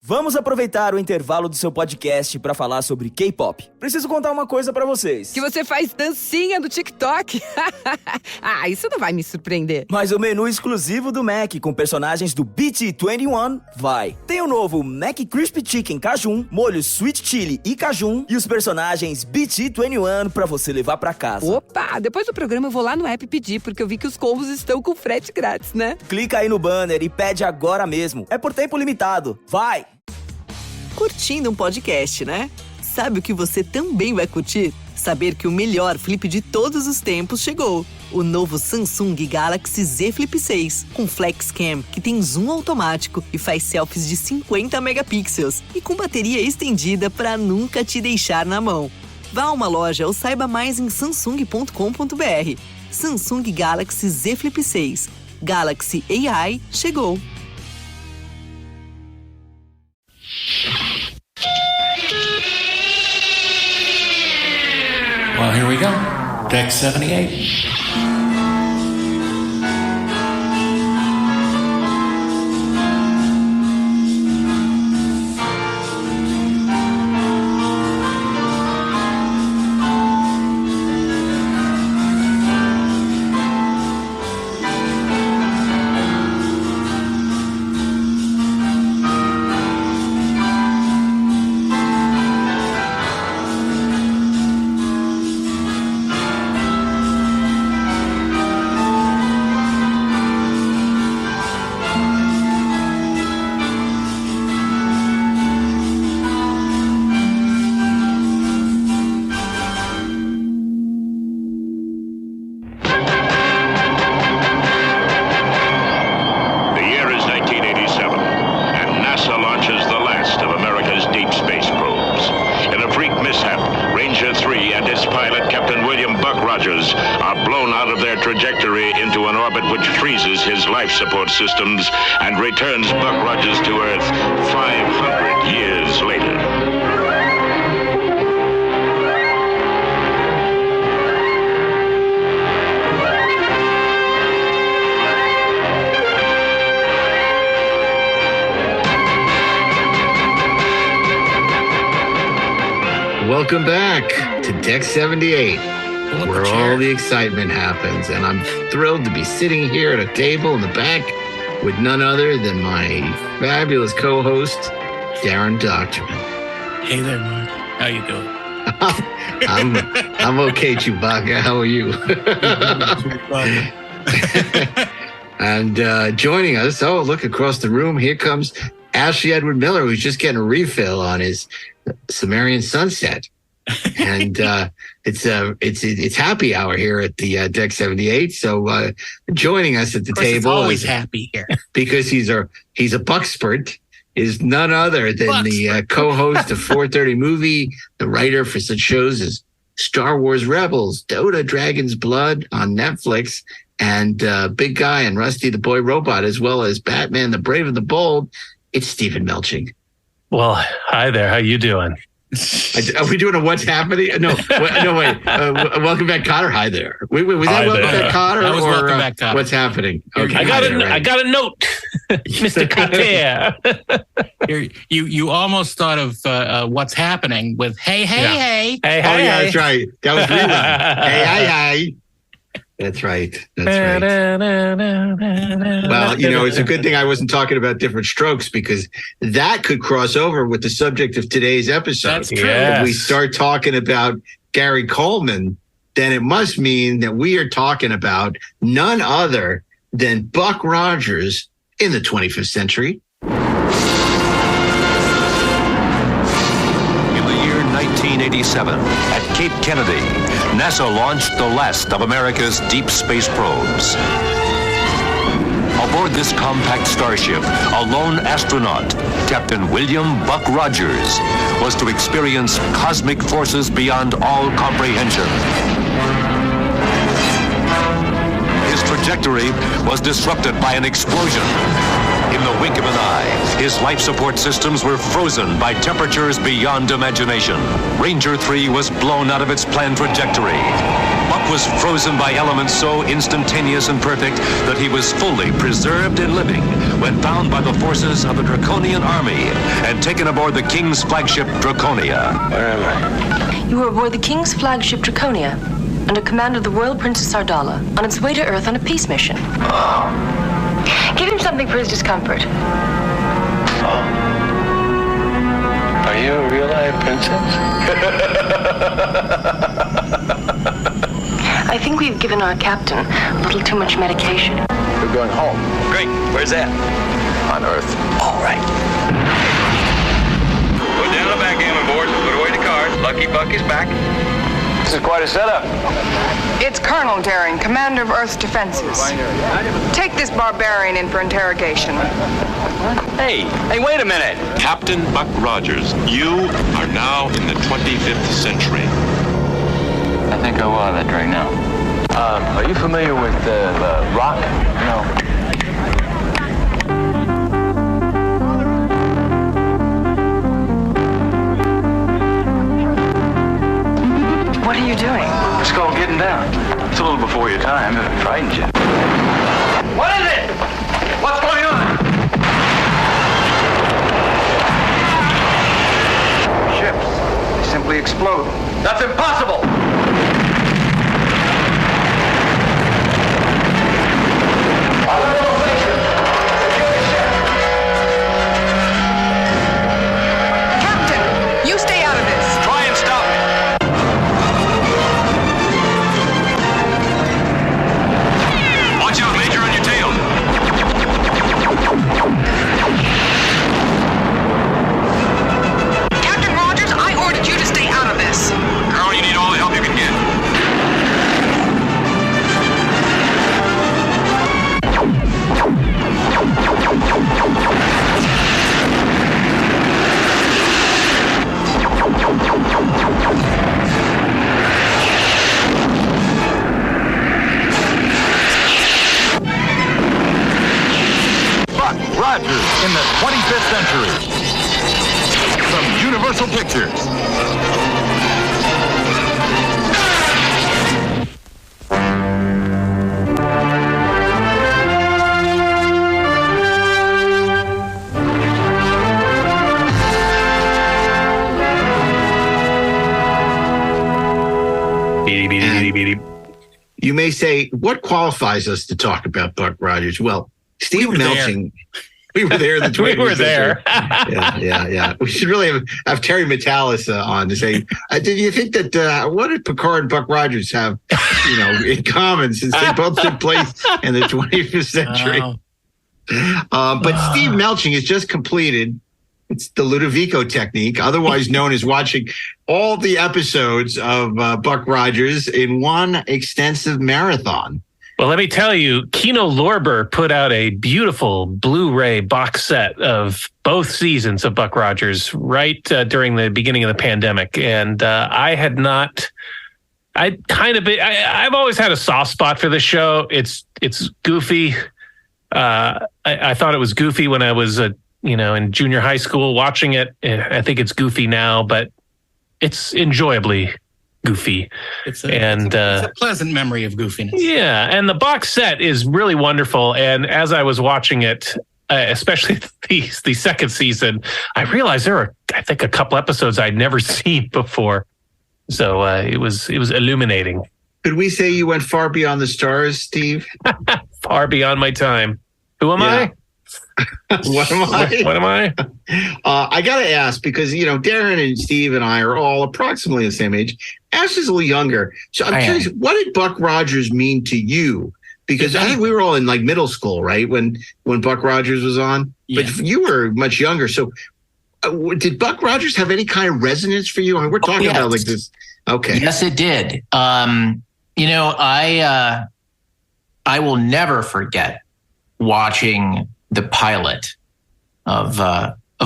Vamos aproveitar o intervalo do seu podcast para falar sobre K-pop. Preciso contar uma coisa para vocês. Que você faz dancinha no TikTok? Ah, isso não vai me surpreender. Mas o menu exclusivo do Mac com personagens do BT21 vai. Tem o novo Mac Crispy Chicken Cajun, molho Sweet Chili e Cajun e os personagens BT21 para você levar para casa. Opa, depois do programa eu vou lá no app pedir, porque eu vi que os combos estão com frete grátis, né? Clica aí no banner e pede agora mesmo. É por tempo limitado. Vai! Curtindo um podcast, né? Sabe o que você também vai curtir? Saber que o melhor flip de todos os tempos chegou. O novo Samsung Galaxy Z Flip 6, com Flex Cam, que tem zoom automático e faz selfies de 50 megapixels e com bateria estendida para nunca te deixar na mão. Vá a uma loja ou saiba mais em samsung.com.br. Samsung Galaxy Z Flip 6. Galaxy AI chegou. Well, here we go. Deck 78. Support systems and returns Buck Rogers to Earth 500 years later. Welcome back to Deck 78. Where all the excitement happens, and I'm thrilled to be sitting here at a table in the back with none other than my fabulous co-host, Darren Doctorman. Hey there, Mark. How you doing? I'm okay, Chewbacca. How are you? And joining us, look across the room. Here comes Ashley Edward Miller, who's just getting a refill on his Sumerian Sunset. And it's happy hour here at the Deck 78. So joining us at the table, it's always happy here because he's a Buckspert, is none other than the co-host of 430 Movie, the writer for such shows as Star Wars Rebels, DOTA, Dragon's Blood on Netflix, and Big Guy and Rusty the Boy Robot, as well as Batman, the Brave and the Bold. It's Steven Melching. Well, hi there. How you doing? Are we doing a what's happening? No, wait. Welcome back, Cotter. Hi there. Wait, was that welcome back, Cotter, that was or welcome back, Cotter. What's happening? Okay, I got a note, Mr. Cotter. You almost thought of what's happening with hey. Yeah, that's right. That was rerun. Hey. That's right. Well, it's a good thing I wasn't talking about different strokes, because that could cross over with the subject of today's episode. That's true. If we start talking about Gary Coleman, then it must mean that we are talking about none other than Buck Rogers in the 25th century. In the year 1987, at Cape Kennedy, NASA launched the last of America's deep space probes. Aboard this compact starship, a lone astronaut, Captain William Buck Rogers, was to experience cosmic forces beyond all comprehension. His trajectory was disrupted by an explosion. in the wink of an eye. His life support systems were frozen by temperatures beyond imagination. Ranger 3 was blown out of its planned trajectory. Buck was frozen by elements so instantaneous and perfect that he was fully preserved and living when found by the forces of the Draconian army and taken aboard the King's flagship Draconia. Where am I? You were aboard the King's flagship Draconia, under command of the Royal Princess Ardala, on its way to Earth on a peace mission. Give him something for his discomfort. Are you a real life princess? I think we've given our captain a little too much medication. We're going home. Great. Where's that? On Earth. All right. Put down the backgammon board. Put away the cards. Lucky Buck is back. This is quite a setup. It's Colonel Daring, commander of Earth's defenses. Take this barbarian in for interrogation. Hey, wait a minute. Captain Buck Rogers, you are now in the 25th century. I think I will have that drink now. Are you familiar with rock? No. What are you doing? It's called getting down. It's a little before your time, if it frightens you. What is it? What's going on? Ships. They simply explode. That's impossible! Captain, you stay out of this. Try and stop me. Watch out, Major, on your tail. Captain Rogers, I ordered you to stay out of this. Girl, you need all the help you can get. Buck Rogers in the 25th century. From Universal Pictures. Bidi-Bidi-Bidi-Bidi. You may say, what qualifies us to talk about Buck Rogers? Well, Steven Melching. We were there. We were there. Yeah. We should really have Terry Metalis on to say, did you think that, what did Picard and Buck Rogers have, in common since they both took place in the 25th century? But Steve Melching has just completed, it's the Ludovico technique, otherwise known as watching all the episodes of Buck Rogers in one extensive marathon. Well, let me tell you, Kino Lorber put out a beautiful Blu-ray box set of both seasons of Buck Rogers right during the beginning of the pandemic. And I've always had a soft spot for this show. It's goofy. I thought it was goofy when I was, in junior high school watching it. I think it's goofy now, but it's enjoyably goofy. It's a pleasant memory of goofiness. Yeah, and the box set is really wonderful. And as I was watching it, especially the second season, I realized there were, I think, a couple episodes I'd never seen before. So it was illuminating. Could we say you went far beyond the stars, Steve? Far beyond my time. Who am I? What am I? What am I? I got to ask because, Darren and Steve and I are all approximately the same age. Ash is a little younger. So I'm curious, what did Buck Rogers mean to you? Because I think we were all in middle school, right? When Buck Rogers was on. Yeah. But you were much younger. So did Buck Rogers have any kind of resonance for you? I mean, we're talking about this. Okay. Yes, it did. I will never forget watching the pilot of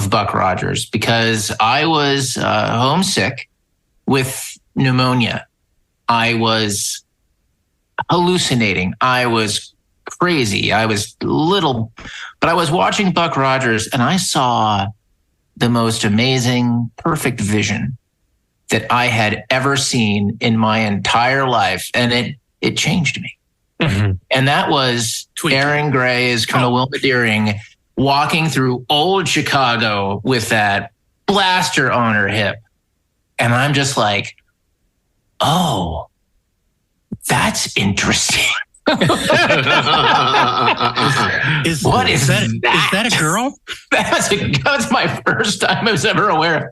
Buck Rogers because I was homesick with pneumonia. I was hallucinating. I was crazy. I was little, but I was watching Buck Rogers and I saw the most amazing, perfect vision that I had ever seen in my entire life. And it changed me. Mm-hmm. And that was Aaron Gray as Colonel Wilma Deering walking through old Chicago with that blaster on her hip. And I'm just like, oh, that's interesting. Is that a girl? That's my first time I was ever aware of.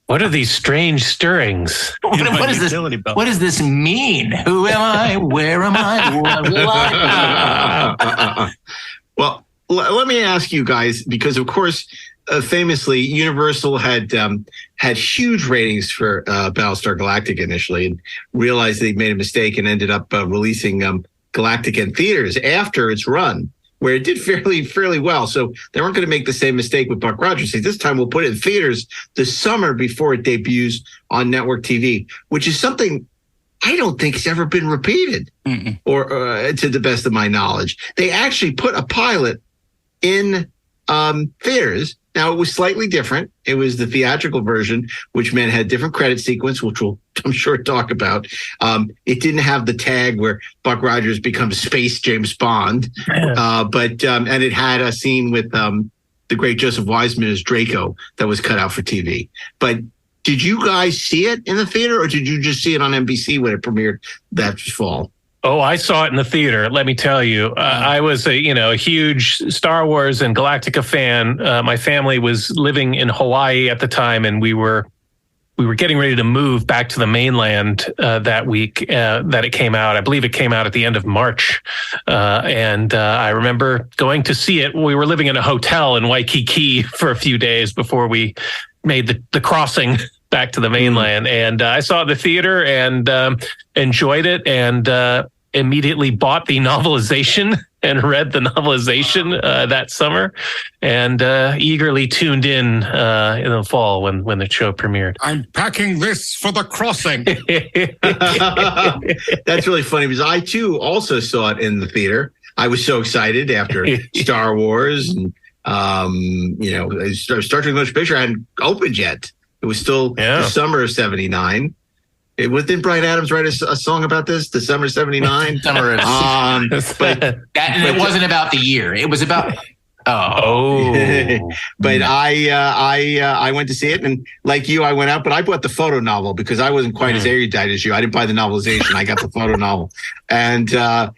What are these strange stirrings? What does this mean? Who am I? Where am I? What will I do? Well, let me ask you guys, because of course, famously, Universal had huge ratings for Battlestar Galactica initially, and realized they made a mistake and ended up releasing Galactica in theaters after its run, where it did fairly well. So they weren't going to make the same mistake with Buck Rogers. Say, this time we'll put it in theaters the summer before it debuts on network TV, which is something I don't think has ever been repeated, or to the best of my knowledge. They actually put a pilot in theaters. Now, it was slightly different. It was the theatrical version, which meant had different credit sequence, which we'll, I'm sure, talk about. It didn't have the tag where Buck Rogers becomes Space James Bond, but and it had a scene with the great Joseph Wiseman as Draco that was cut out for TV. But did you guys see it in the theater, or did you just see it on NBC when it premiered that fall? Oh, I saw it in the theater. Let me tell you, I was a huge Star Wars and Galactica fan. My family was living in Hawaii at the time, and we were getting ready to move back to the mainland that week that it came out. I believe it came out at the end of March, and I remember going to see it. We were living in a hotel in Waikiki for a few days before we made the crossing back to the mainland, and I saw it in the theater and enjoyed it, and immediately bought the novelization and read the novelization that summer, and eagerly tuned in the fall when the show premiered. I'm packing this for the crossing. That's really funny, because I too also saw it in the theater. I was so excited after Star Wars, and Star Trek Motion Picture hadn't opened yet. It was still the summer of '79. Didn't Bryan Adams write a song about this? The summer of '79. Summer of it wasn't about the year. It was about But I went to see it, and like you, I went out, but I bought the photo novel because I wasn't quite as erudite as you. I didn't buy the novelization. I got the photo novel, and I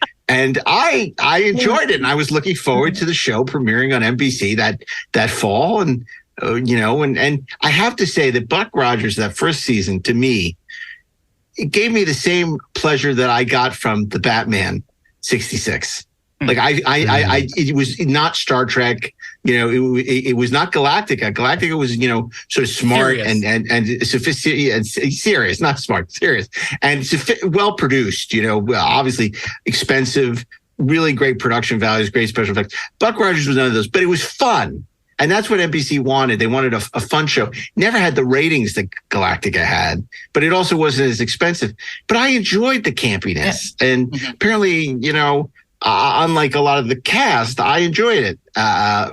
enjoyed it, and I was looking forward to the show premiering on NBC that fall, and and I have to say that Buck Rogers, that first season, to me, it gave me the same pleasure that I got from the Batman '66. Like it was not Star Trek, it was not Galactica. Galactica was, sort of smart and sophisticated and serious, not smart, serious, and well produced, obviously expensive, really great production values, great special effects. Buck Rogers was none of those, but it was fun. And that's what NBC wanted. They wanted a fun show. Never had the ratings that Galactica had, but it also wasn't as expensive. But I enjoyed the campiness. And apparently, unlike a lot of the cast, I enjoyed it.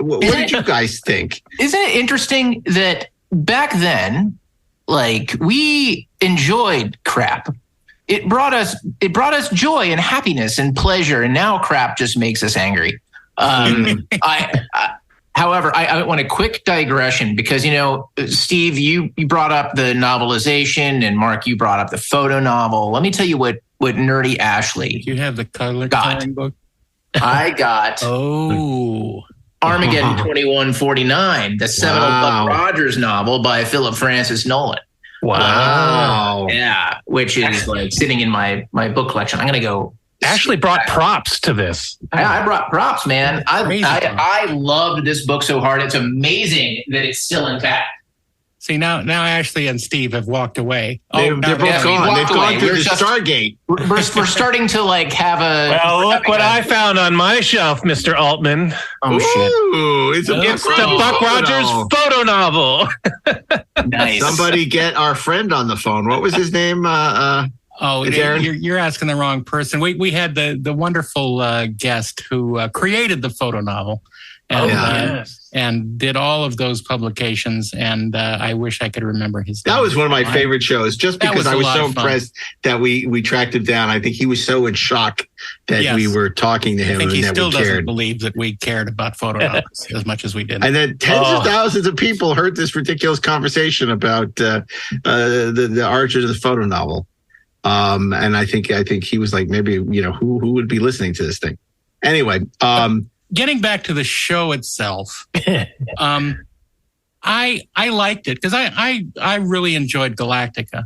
What did you guys think? Isn't it interesting that back then, we enjoyed crap? It brought us joy and happiness and pleasure, and now crap just makes us angry. However, I want a quick digression because, Steve, you brought up the novelization, and Mark, you brought up the photo novel. Let me tell you what Nerdy Ashley You have the coloring book? I got Armageddon 2149, the seminal Buck Rogers novel by Philip Francis Nolan. Wow. Yeah, which is sitting in my book collection. I'm going to go. Ashley brought props to this. I brought props, man. I loved this book so hard. It's amazing that it's still intact. See, now Ashley and Steve have walked away. They're both gone. They've gone through the Stargate. We're starting to have a... Well, look what I found on my shelf, Mr. Altman. Oh, shit. It's the Buck Rogers photo novel. Nice. Somebody get our friend on the phone. What was his name? Oh, you're asking the wrong person. We had the wonderful guest who created the photo novel and did all of those publications. And I wish I could remember his name. That was one of my favorite shows, just because I was so impressed that we tracked him down. I think he was so in shock that we were talking to him. I think he and still that we doesn't believe that we cared about photo novels as much as we did. And then tens of thousands of people heard this ridiculous conversation about the origin of the photo novel. And I think he was like, maybe, who would be listening to this thing? Anyway, getting back to the show itself, I liked it because I really enjoyed Galactica.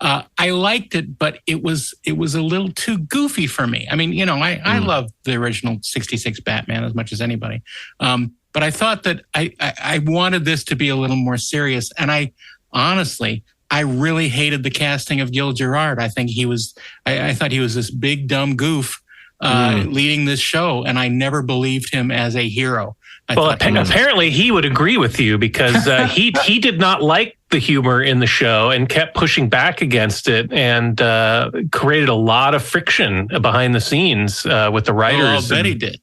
I liked it, but it was a little too goofy for me. I mean, I love the original 66 Batman as much as anybody. But I thought that I wanted this to be a little more serious. And I really hated the casting of Gil Gerard. I think I thought he was this big, dumb goof leading this show, and I never believed him as a hero. Apparently he would agree with you because he did not like the humor in the show and kept pushing back against it and created a lot of friction behind the scenes with the writers. I bet he did.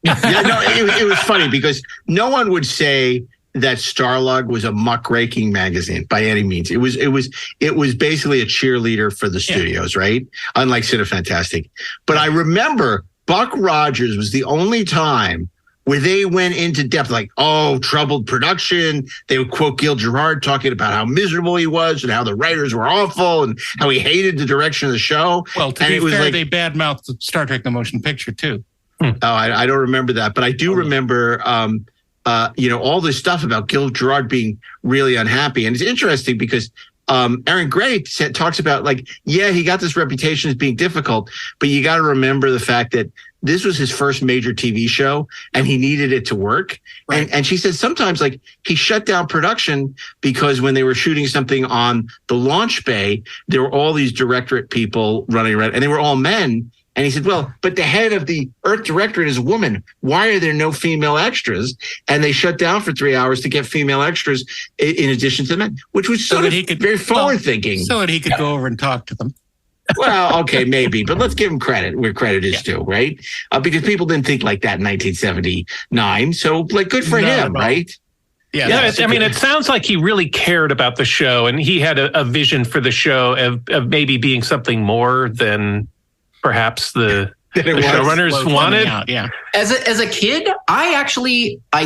It was funny because no one would say that Starlog was a muckraking magazine by any means. It was basically a cheerleader for the studios, right? Unlike Cinefantastic. But I remember Buck Rogers was the only time where they went into depth, like, troubled production. They would quote Gil Gerard talking about how miserable he was and how the writers were awful and how he hated the direction of the show. Well, to be fair, they badmouthed Star Trek: The Motion Picture too. I don't remember that, but I do remember all this stuff about Gil Gerard being really unhappy. And it's interesting because Aaron Gray talks about he got this reputation as being difficult, but you got to remember the fact that this was his first major TV show and he needed it to work. Right. And she said sometimes he shut down production because when they were shooting something on the launch bay, there were all these directorate people running around and they were all men. And he said, well, but the head of the Earth Directorate is a woman. Why are there no female extras? And they shut down for 3 hours to get female extras in addition to men, which was very forward thinking. So that he could go over and talk to them. Well, okay, maybe, but let's give him credit where credit is due, right? Because people didn't think like that in 1979. So, good for him, right? Yeah, it sounds like he really cared about the show, and he had a vision for the show of maybe being something more than perhaps the showrunners wanted. Yeah. As a kid, I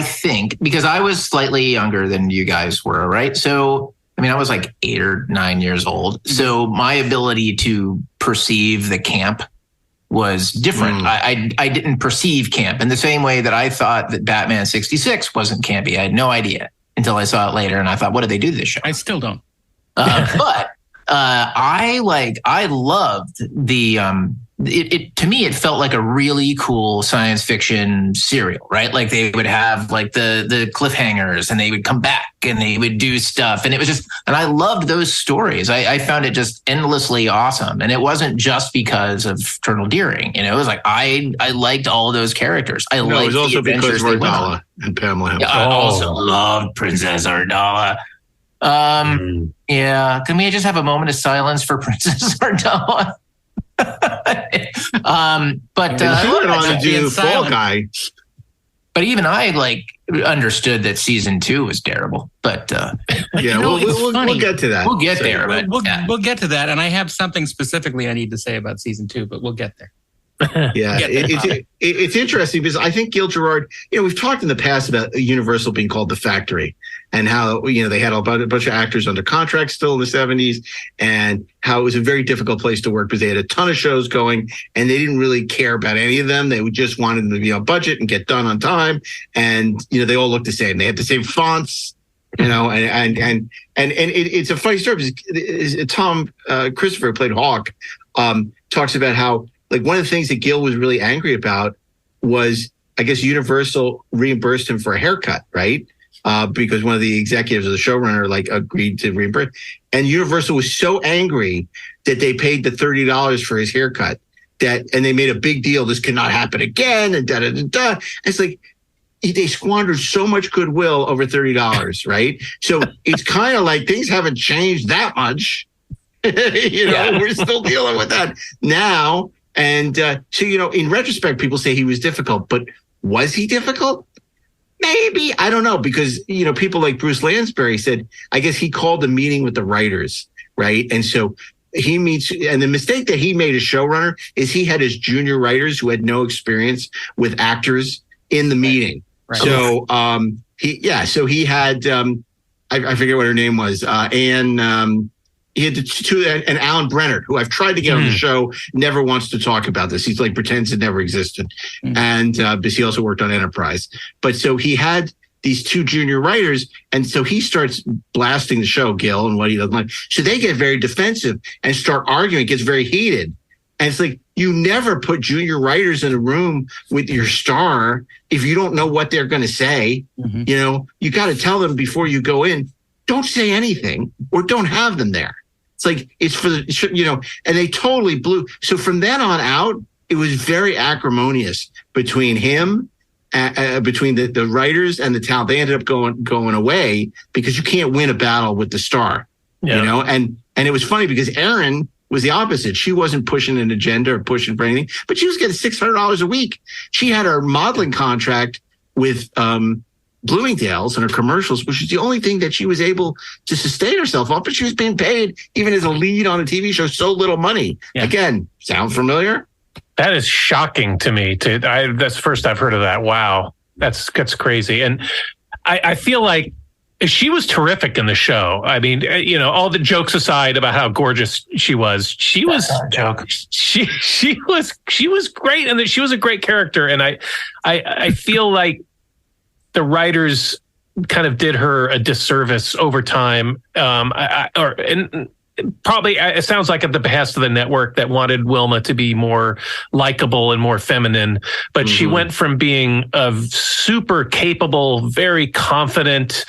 think, because I was slightly younger than you guys were, right? So, I was 8 or 9 years old. So my ability to perceive the camp was different. I didn't perceive camp in the same way that I thought that Batman 66 wasn't campy. I had no idea until I saw it later. And I thought, what did they do to this show? I still don't. But I loved the, to me, it felt like a really cool science fiction serial, right? They would have the cliffhangers and they would come back and they would do stuff. And it was and I loved those stories. I found it just endlessly awesome. And it wasn't just because of Colonel Deering. It was I liked all of those characters. It was also because of Ardala and Pamela Henson. I also loved Princess Ardala. Yeah. Can we just have a moment of silence for Princess Ardala? But Fall Guy. But even I understood that season 2 was terrible. But we'll get to that. We'll get there. We'll get to that. And I have something specifically I need to say about season 2, but we'll get there. It's interesting because I think Gil Gerard, we've talked in the past about Universal being called the factory and how, they had a bunch of actors under contract still in the 70s and how it was a very difficult place to work because they had a ton of shows going and they didn't really care about any of them. They just wanted them to be on budget and get done on time. And, they all looked the same. They had the same fonts. And it's a funny story because Tom Christopher, who played Hawk, talks about how one of the things that Gil was really angry about was, I guess, Universal reimbursed him for a haircut, right? Because one of the executives of the showrunner agreed to reimburse. And Universal was so angry that they paid the $30 for his haircut and they made a big deal. This cannot happen again. And da-da-da-da. It's they squandered so much goodwill over $30, right? So it's kind of things haven't changed that much. We're still dealing with that now. And so, in retrospect, people say he was difficult, but was he difficult? Maybe. I don't know, because, people like Bruce Lansbury said, I guess he called a meeting with the writers, right? And so he meets, and the mistake that he made as showrunner is he had his junior writers who had no experience with actors in the meeting. Right. So he had, I forget what her name was, Anne, he had two, and Alan Brenner, who I've tried to get on the show, never wants to talk about this. He's like pretends it never existed. And because he also worked on Enterprise. But so he had these two junior writers, and so he starts blasting the show, Gil, and what he doesn't like. So they get very defensive and start arguing. It gets very heated. And it's like, you never put junior writers in a room with your star if you don't know what they're going to say. You got to tell them before you go in, don't say anything or don't have them there. It's like, it's for the, and they totally blew. So from then on out, it was very acrimonious between him, between the writers and the talent. They ended up going away because you can't win a battle with the star, and it was funny because Erin was the opposite. She wasn't pushing an agenda or pushing for anything, but she was getting $600 a week. She had her modeling contract with, Bloomingdale's and her commercials, which is the only thing that she was able to sustain herself on, but she was being paid, even as a lead on a TV show, so little money. Yeah. Again, sound familiar? That is shocking to me. That's the first I've heard of that. Wow. That's crazy. And I feel like she was terrific in the show. I mean, all the jokes aside about how gorgeous she was she was great, and she was a great character. And I feel like the writers kind of did her a disservice over time. Probably it sounds like at the behest of the network that wanted Wilma to be more likable and more feminine, but she went from being a super capable, very confident,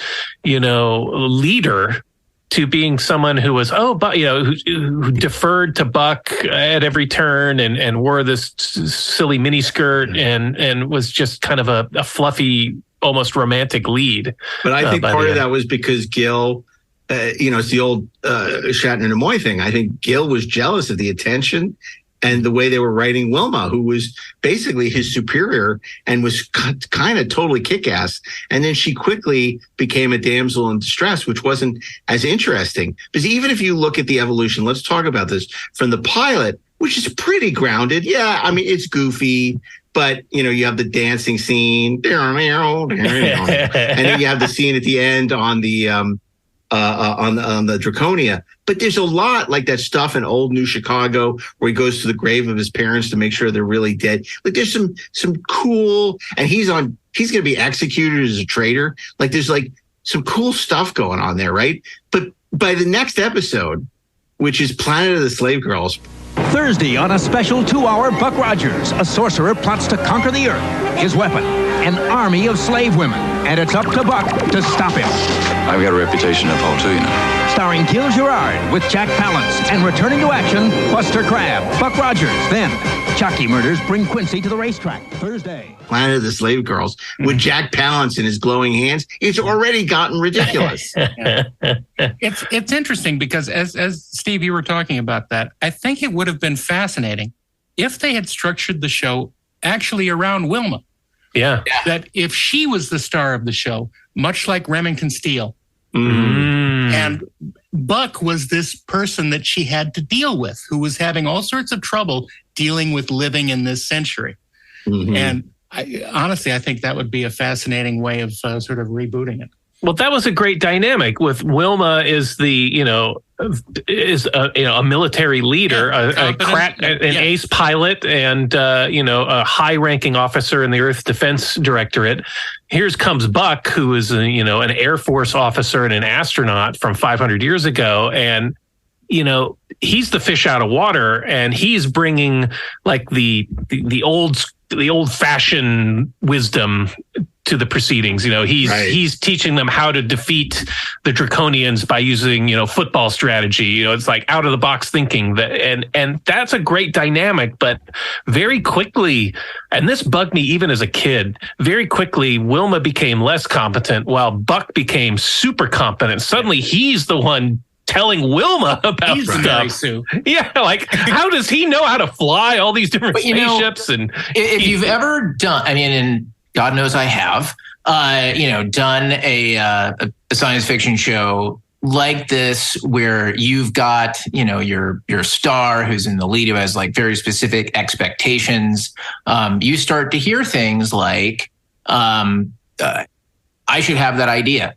leader to being someone who was, who deferred to Buck at every turn and wore this silly miniskirt and was just kind of a fluffy, almost romantic lead. But I think part of that was because Gil, it's the old Shatner Nimoy thing. I think Gil was jealous of the attention and the way they were writing Wilma, who was basically his superior and was kind of totally kick-ass. And then she quickly became a damsel in distress, which wasn't as interesting. Because even if you look at the evolution, let's talk about this, from the pilot, which is pretty grounded. Yeah, I mean, it's goofy. But, you have the dancing scene, and then you have the scene at the end on the on the Draconia. But there's a lot like that stuff in Old New Chicago where he goes to the grave of his parents to make sure they're really dead. Like there's some cool, and he's going to be executed as a traitor. Like there's like some cool stuff going on there, right? But by the next episode, which is Planet of the Slave Girls. Thursday on a special 2-hour Buck Rogers, a sorcerer plots to conquer the earth. His weapon, an army of slave women. And it's up to Buck to stop him. I've got a reputation to uphold too, Starring Gil Gerard with Jack Palance and returning to action, Buster Crabbe. Buck Rogers, then Chucky murders bring Quincy to the racetrack. Thursday. Planet of the Slave Girls with Jack Palance in his glowing hands. It's already gotten ridiculous. It's interesting because as Steve, you were talking about that, I think it would have been fascinating if they had structured the show actually around Wilma. Yeah. That if she was the star of the show, much like Remington Steele, and Buck was this person that she had to deal with, who was having all sorts of trouble dealing with living in this century. And honestly, I think that would be a fascinating way of sort of rebooting it. Well, that was a great dynamic with Wilma is the, a military leader, an ace pilot and, a high ranking officer in the Earth Defense Directorate. Here comes Buck, who is, an Air Force officer and an astronaut from 500 years ago. And, he's the fish out of water, and he's bringing like the old fashioned wisdom to the proceedings. He's teaching them how to defeat the Draconians by using, football strategy. It's like out of the box thinking and that's a great dynamic, but very quickly, and this bugged me even as a kid, very quickly, Wilma became less competent while Buck became super competent. Suddenly he's the one telling Wilma about He's stuff. Mary Sue. Yeah, like how does he know how to fly all these different spaceships? And if you've ever done, I mean, and God knows I have, done a science fiction show like this where you've got, your star who's in the lead who has like very specific expectations. You start to hear things like, I should have that idea.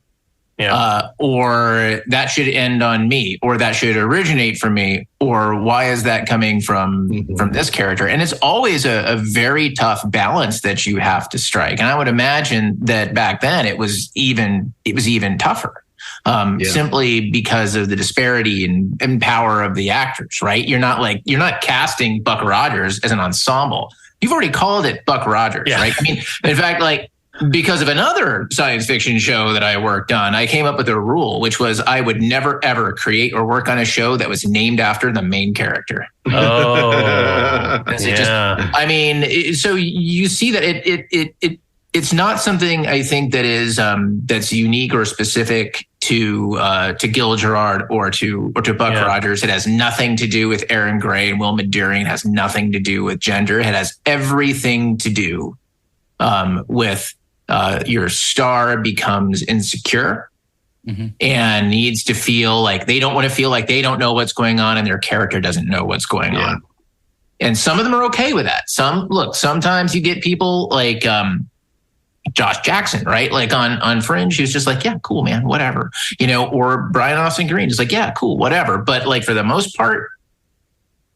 Yeah. Or that should end on me, or that should originate from me, or why is that coming from this character? And it's always a very tough balance that you have to strike. And I would imagine that back then it was even tougher, simply because of the disparity and power of the actors. Right? You're not casting Buck Rogers as an ensemble. You've already called it Buck Rogers, right? I mean, in fact, because of another science fiction show that I worked on, I came up with a rule, which was I would never, ever create or work on a show that was named after the main character. Oh, so you see that it's not something I think that is that's unique or specific to Gil Gerard or to Buck Rogers. It has nothing to do with Aaron Gray and Wilma Deering. It has nothing to do with gender. It has everything to do with your star becomes insecure and needs to feel like they don't want to feel like they don't know what's going on and their character doesn't know what's going on. And some of them are okay with that. Sometimes you get people like Josh Jackson, right? Like on Fringe, he was just like, yeah, cool, man, whatever. Or Brian Austin Green is like, yeah, cool, whatever. But like for the most part,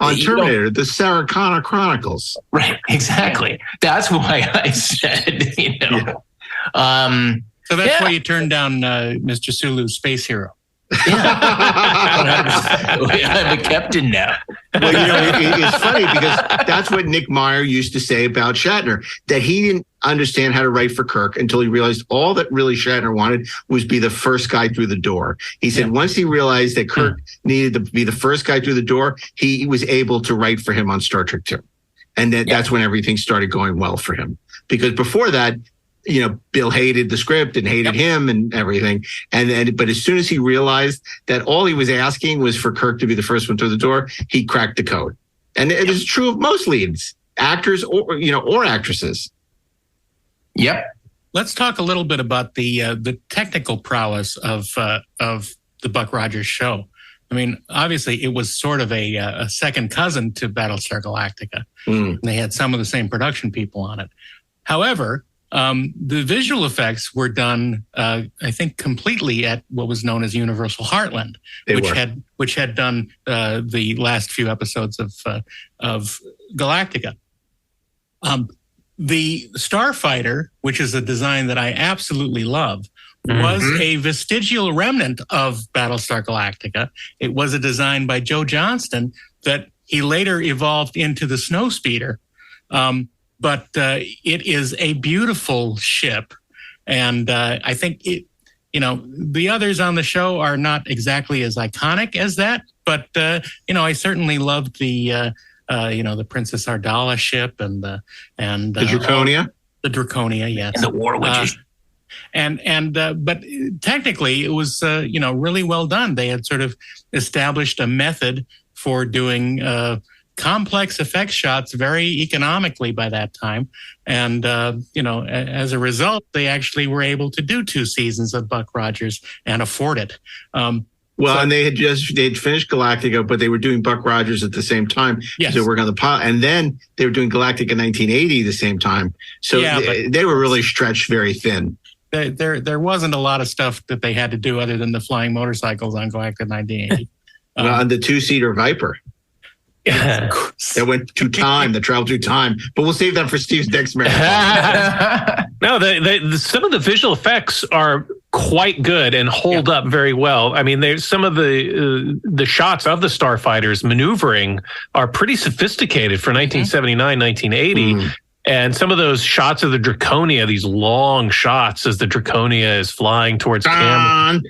on Terminator, the Sarah Connor Chronicles. Right, exactly. That's why I said, So that's why you turned down Mr. Sulu's Space Hero. I'm a captain now. Well, it's funny because that's what Nick Meyer used to say about Shatner, that he didn't understand how to write for Kirk until he realized all that really Shatner wanted was be the first guy through the door. He said once he realized that Kirk needed to be the first guy through the door, he was able to write for him on Star Trek 2. And that's when everything started going well for him. Because before that, Bill hated the script and hated him and everything. But as soon as he realized that all he was asking was for Kirk to be the first one through the door, he cracked the code. And it is true of most leads, actors or actresses. Yep. Let's talk a little bit about the technical prowess of the Buck Rogers show. I mean, obviously, it was sort of a second cousin to Battlestar Galactica. And they had some of the same production people on it. However, the visual effects were done, I think, completely at what was known as Universal Heartland, which had done the last few episodes of Galactica. The Starfighter, which is a design that I absolutely love, was a vestigial remnant of Battlestar Galactica. It was a design by Joe Johnston that he later evolved into the Snowspeeder. But it is a beautiful ship. And I think the others on the show are not exactly as iconic as that. But, I certainly loved the Princess Ardala ship and the Draconia. The Draconia, yes. And the War Witches. But technically it was, really well done. They had sort of established a method for doing complex effects shots very economically by that time. And, as a result, they actually were able to do 2 seasons of Buck Rogers and afford it. And they'd finished Galactica, but they were doing Buck Rogers at the same time. Yes. They were working on the pilot. And then they were doing Galactica 1980 the same time. So they were really stretched very thin. There wasn't a lot of stuff that they had to do other than the flying motorcycles on Galactica 1980. On the 2-seater Viper. Yeah. That went through time, that traveled through time. But we'll save that for Steve's next marathon. No, some of the visual effects are quite good and hold up very well. I mean, some of the shots of the starfighters maneuvering are pretty sophisticated for 1979, 1980. And some of those shots of the Draconia, these long shots as the Draconia is flying towards camera.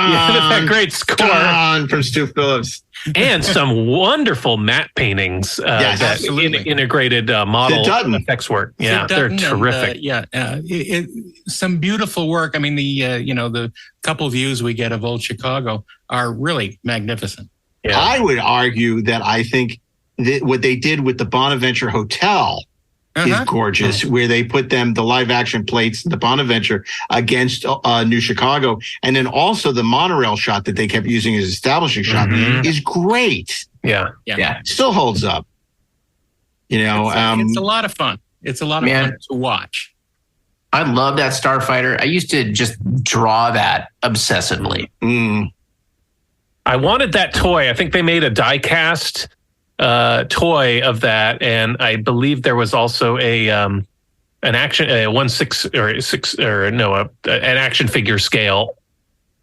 that great score from Stu Phillips. And some wonderful matte paintings that integrated model effects work. Yeah, they're terrific. Some beautiful work. I mean, the couple views we get of old Chicago are really magnificent. Yeah. I would argue that I think that what they did with the Bonaventure Hotel is gorgeous, where they put the live action plates, the Bonaventure against New Chicago. And then also the monorail shot that they kept using as establishing shot is great. Yeah. Still holds up. It's a lot of fun. It's a lot of fun to watch. I love that Starfighter. I used to just draw that obsessively. I wanted that toy. I think they made a die cast toy of that, and I believe there was also an action an action figure scale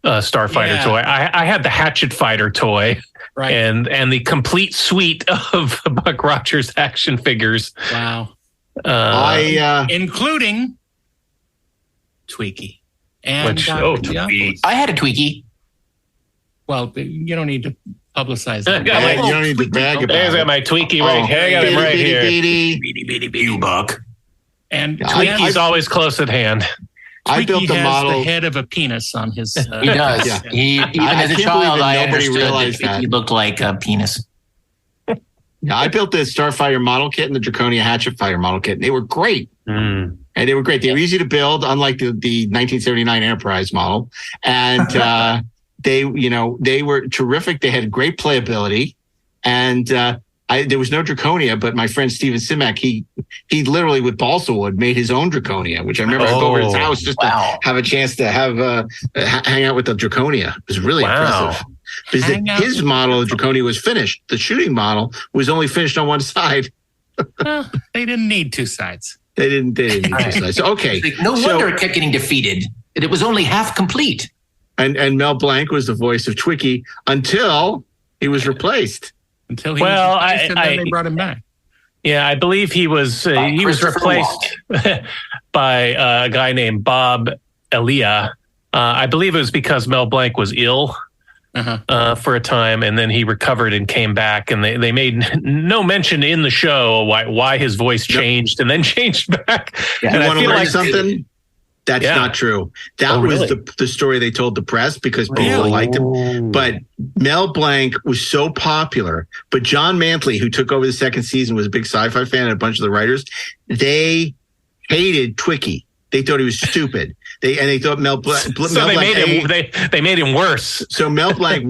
Starfighter toy. I had the Hatchet Fighter toy, right, and the complete suite of Buck Rogers action figures. Wow, including Tweaky and Tweaky. I had a Tweaky. Well, you don't need to publicize that. You don't need to brag about it. I got my Tweaky right here. I got him right here. Bidi-Bidi-Bidi, Buck. And Tweaky's always close at hand. I built the model. The head of a penis on his. He does. Yeah. Even as a child, I understood realized that he looked like a penis. Yeah, I built the Starfighter model kit and the Draconia Hatchet Fire model kit. And they were great. And they were great. They were easy to build, unlike the 1979 Enterprise model. And they were terrific. They had great playability. And there was no Draconia, but my friend Steven Simak, he literally with balsa wood made his own Draconia, which I remember I'd go over to his house just to have a chance to hang out with the Draconia. It was really impressive. Because his model of Draconia was finished. The shooting model was only finished on one side. Well, they didn't need two sides. They didn't need two sides. Okay. No wonder it kept getting defeated. It was only half complete. And Mel Blanc was the voice of Twiki until he was replaced. Until he was replaced, and then they brought him back. Yeah, I believe he was replaced by a guy named Bob Elia. I believe it was because Mel Blanc was ill for a time, and then he recovered and came back. And they made no mention in the show why his voice changed and then changed back. Yeah. And I feel like something. That's not true. That was the story they told the press because people liked him. But Mel Blanc was so popular. But John Mantley, who took over the second season, was a big sci-fi fan, and a bunch of the writers. They hated Twiki. They thought he was stupid. They thought Mel Blanc. So they made him worse. So Mel Blanc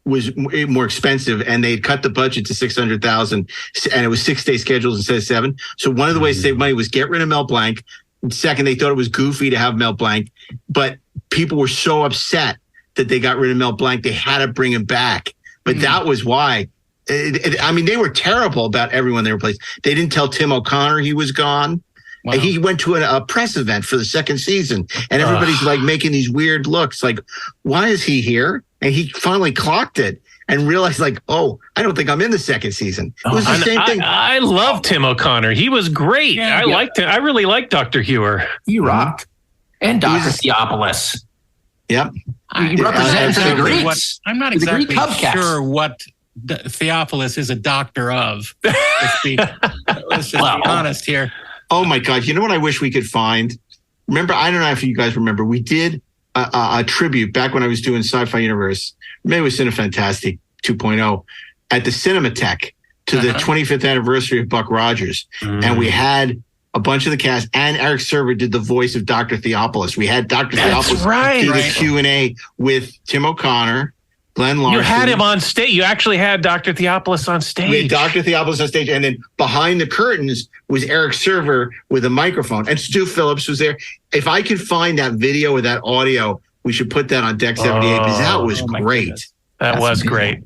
was more expensive, and they'd cut the budget to $600,000, and it was 6-day schedules instead of 7. So one of the ways to save money was get rid of Mel Blanc. Second, they thought it was goofy to have Mel Blanc, but people were so upset that they got rid of Mel Blanc, they had to bring him back. But that was why. They were terrible about everyone they replaced. They didn't tell Tim O'Connor he was gone. Wow. He went to a press event for the second season, and everybody's like making these weird looks like, why is he here? And he finally clocked it and realized, I don't think I'm in the second season. It was the same thing. I love Tim O'Connor. He was great. I liked him. I really liked Dr. Hewer. He rocked. And Dr. Theopolis. Yep. He represents the Greeks. I'm not exactly sure what Theopolis is a doctor of. Let's just be honest here. Oh, my God. You know what I wish we could find? Remember, I don't know if you guys remember, we did a tribute back when I was doing Sci-Fi Universe. Maybe it was Cinefantastic 2.0 at the Cinematheque to the 25th anniversary of Buck Rogers. And we had a bunch of the cast, and Eric Server did the voice of Dr. Theopolis. We had Dr. Theopolis do the Q&A with Tim O'Connor, Glenn Larson. You had him on stage. You actually had Dr. Theopolis on stage. We had Dr. Theopolis on stage, and then behind the curtains was Eric Server with a microphone, and Stu Phillips was there. If I could find that video or that audio, we should put that on Deck 78 because that was great. That was great.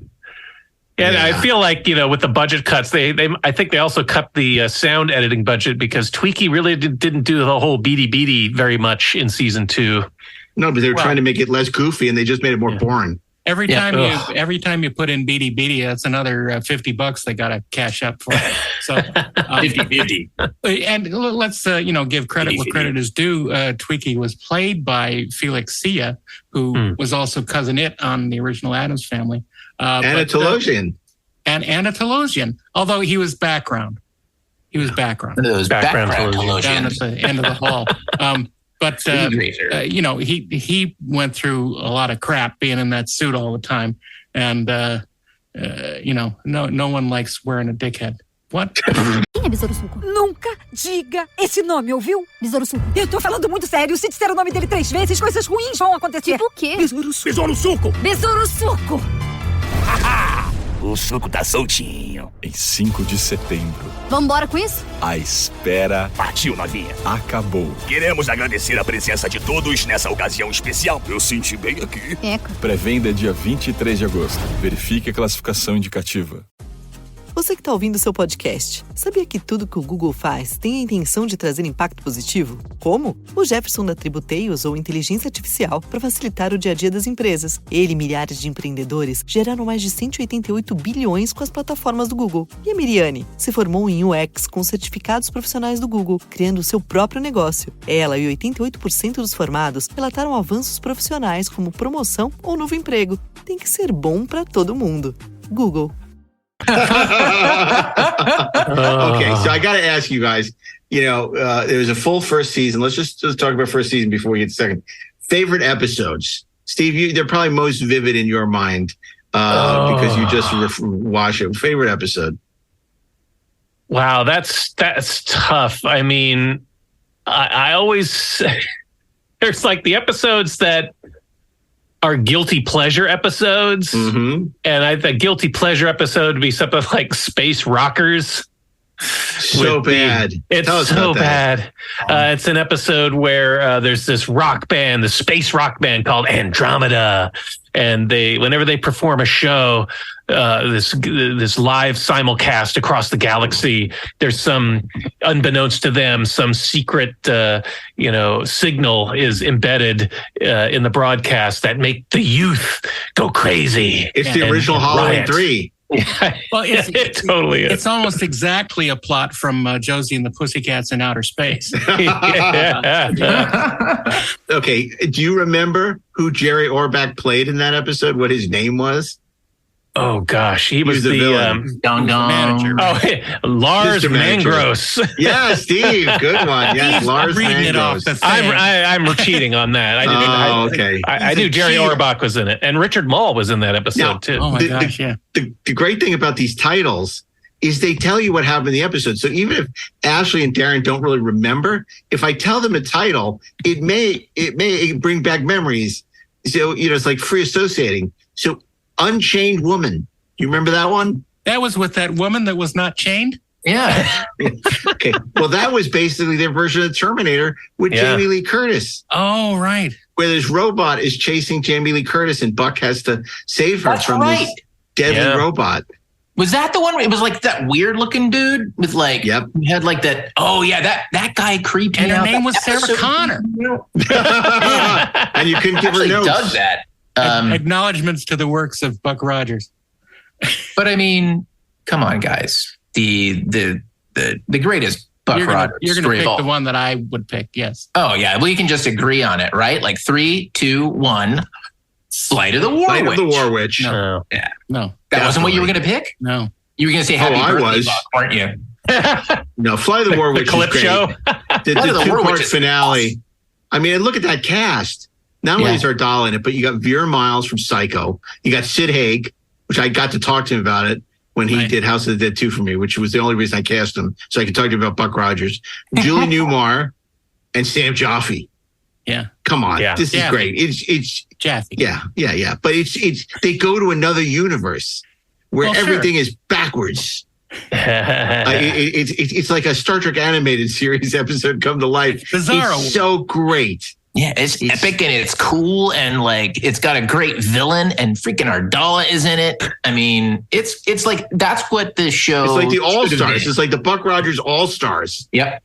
And I feel like, with the budget cuts, I think they also cut the sound editing budget because Tweaky really didn't do the whole Bidi-Bidi very much in season 2. No, but they were trying to make it less goofy, and they just made it more boring. Every time you put in Bidi-Bidi, that's another $50 they got to cash up for. So 50-50. And let's give credit where credit is due. Twiki was played by Felix Sia, who was also Cousin It on the original Addams Family. Anatolosian. And Anatolosian, although he was background. He was background. Those background down at the end of the hall. But he went through a lot of crap being in that suit all the time, and no one likes wearing a dickhead. What? Quem é Besouro Suco? Nunca diga esse nome, ouviu? Besouro Suco. Eu tô falando muito sério. Se disser o nome dele 3 vezes, coisas ruins vão acontecer. Tipo o quê? Besouro Suco. Besouro Suco. Besouro Suco. O suco tá soltinho. Em 5 de setembro. Vambora com isso? A espera partiu, novinha. Acabou. Queremos agradecer a presença de todos nessa ocasião especial. Eu senti bem aqui. Eca. Pré-venda dia 23 de agosto. Verifique a classificação indicativa. Você que está ouvindo o seu podcast, sabia que tudo que o Google faz tem a intenção de trazer impacto positivo? Como? O Jefferson da Tributei usou inteligência artificial para facilitar o dia a dia das empresas. Ele e milhares de empreendedores geraram mais de 188 bilhões com as plataformas do Google. E a Miriane se formou em UX com certificados profissionais do Google, criando o seu próprio negócio. Ela e 88% dos formados relataram avanços profissionais como promoção ou novo emprego. Tem que ser bom para todo mundo. Google. Okay, so I got to ask you guys, there was a full first season. Let's just talk about first season before we get to second. Favorite episodes? Steve, they're probably most vivid in your mind because you just watched it. Favorite episode? Wow, that's tough. I mean, I always, there's like the episodes that are guilty pleasure episodes. Mm-hmm. And the guilty pleasure episode would be something like Space Rockers. So bad. It's so bad. It's an episode where there's this rock band, the space rock band called Andromeda. And whenever they perform a show, this live simulcast across the galaxy, there's some, unbeknownst to them, some secret, signal is embedded in the broadcast that make the youth go crazy. It's the original Halloween 3. Yeah, well, it totally is. It's almost exactly a plot from Josie and the Pussycats in Outer Space. Okay, do you remember who Jerry Orbach played in that episode? What his name was? Oh gosh, he was the manager. Oh, Lars Mangros. Yeah, Steve, good one. Yes, Lars Mangros. I'm cheating on that. Okay. I knew Jerry Orbach was in it, and Richard Mall was in that episode too. Oh my gosh, yeah. The great thing about these titles is they tell you what happened in the episode. So even if Ashley and Darren don't really remember, if I tell them a title, it may bring back memories. So it's like free associating. So Unchained Woman. You remember that one? That was with that woman that was not chained? Yeah. Okay. Well, that was basically their version of Terminator with Jamie Lee Curtis. Oh, right. Where this robot is chasing Jamie Lee Curtis and Buck has to save her this deadly robot. Was that the one where it was like that weird looking dude with like, he had like that, that guy creeped me out. And her name was Sarah Connor. And you couldn't give her notes. Dug that. Acknowledgements to the works of Buck Rogers. But I mean, come on, guys. The greatest Buck Rogers. You're going to pick the one that I would pick, yes. Oh, yeah. We can just agree on it, right? Like 3, 2, 1. Flight of the War Witch. Flight of the War Witch. No. Yeah. No. That wasn't what you were going to pick? No. You were going to say Happy Birthday, Buck, weren't you? No, Flight of the War Witch clip is great. show? The 2-part finale. Awesome. I mean, look at that cast. Not only is Ardala in it, but you got Vera Miles from Psycho. You got Sid Haig, which I got to talk to him about it when he did House of the Dead 2 for me, which was the only reason I cast him, so I could talk to him about Buck Rogers. Julie Newmar and Sam Jaffe. Yeah. Come on. Yeah. This is great. It's Jaffe. Yeah. But it's they go to another universe where everything is backwards. It's like a Star Trek animated series episode come to life. Bizarro. It's so great. Yeah, it's epic and it's cool and like it's got a great villain and freaking Ardala is in it. I mean, it's like that's what the show. It's like the All Stars. It's like the Buck Rogers All Stars. Yep.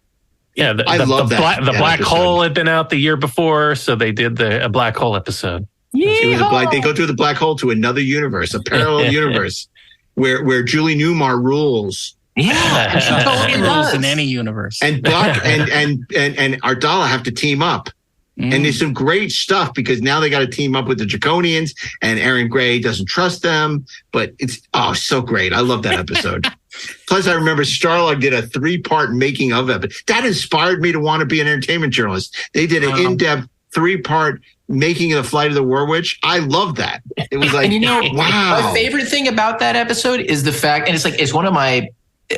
Yeah, I love that. The Black Hole had been out the year before, so they did a Black Hole episode. It was they go through the black hole to another universe, a parallel universe, where Julie Newmar rules. Yeah, she totally rules in any universe. And Buck and Ardala have to team up. And there's some great stuff because now they got to team up with the Draconians, and Aaron Gray doesn't trust them. But it's so great. I love that episode. Plus, I remember Starlog did a 3-part making of it. That inspired me to want to be an entertainment journalist. They did an in-depth 3-part making of the Flight of the War Witch. I love that. It was like, and wow. My favorite thing about that episode is the fact, and it's one of my.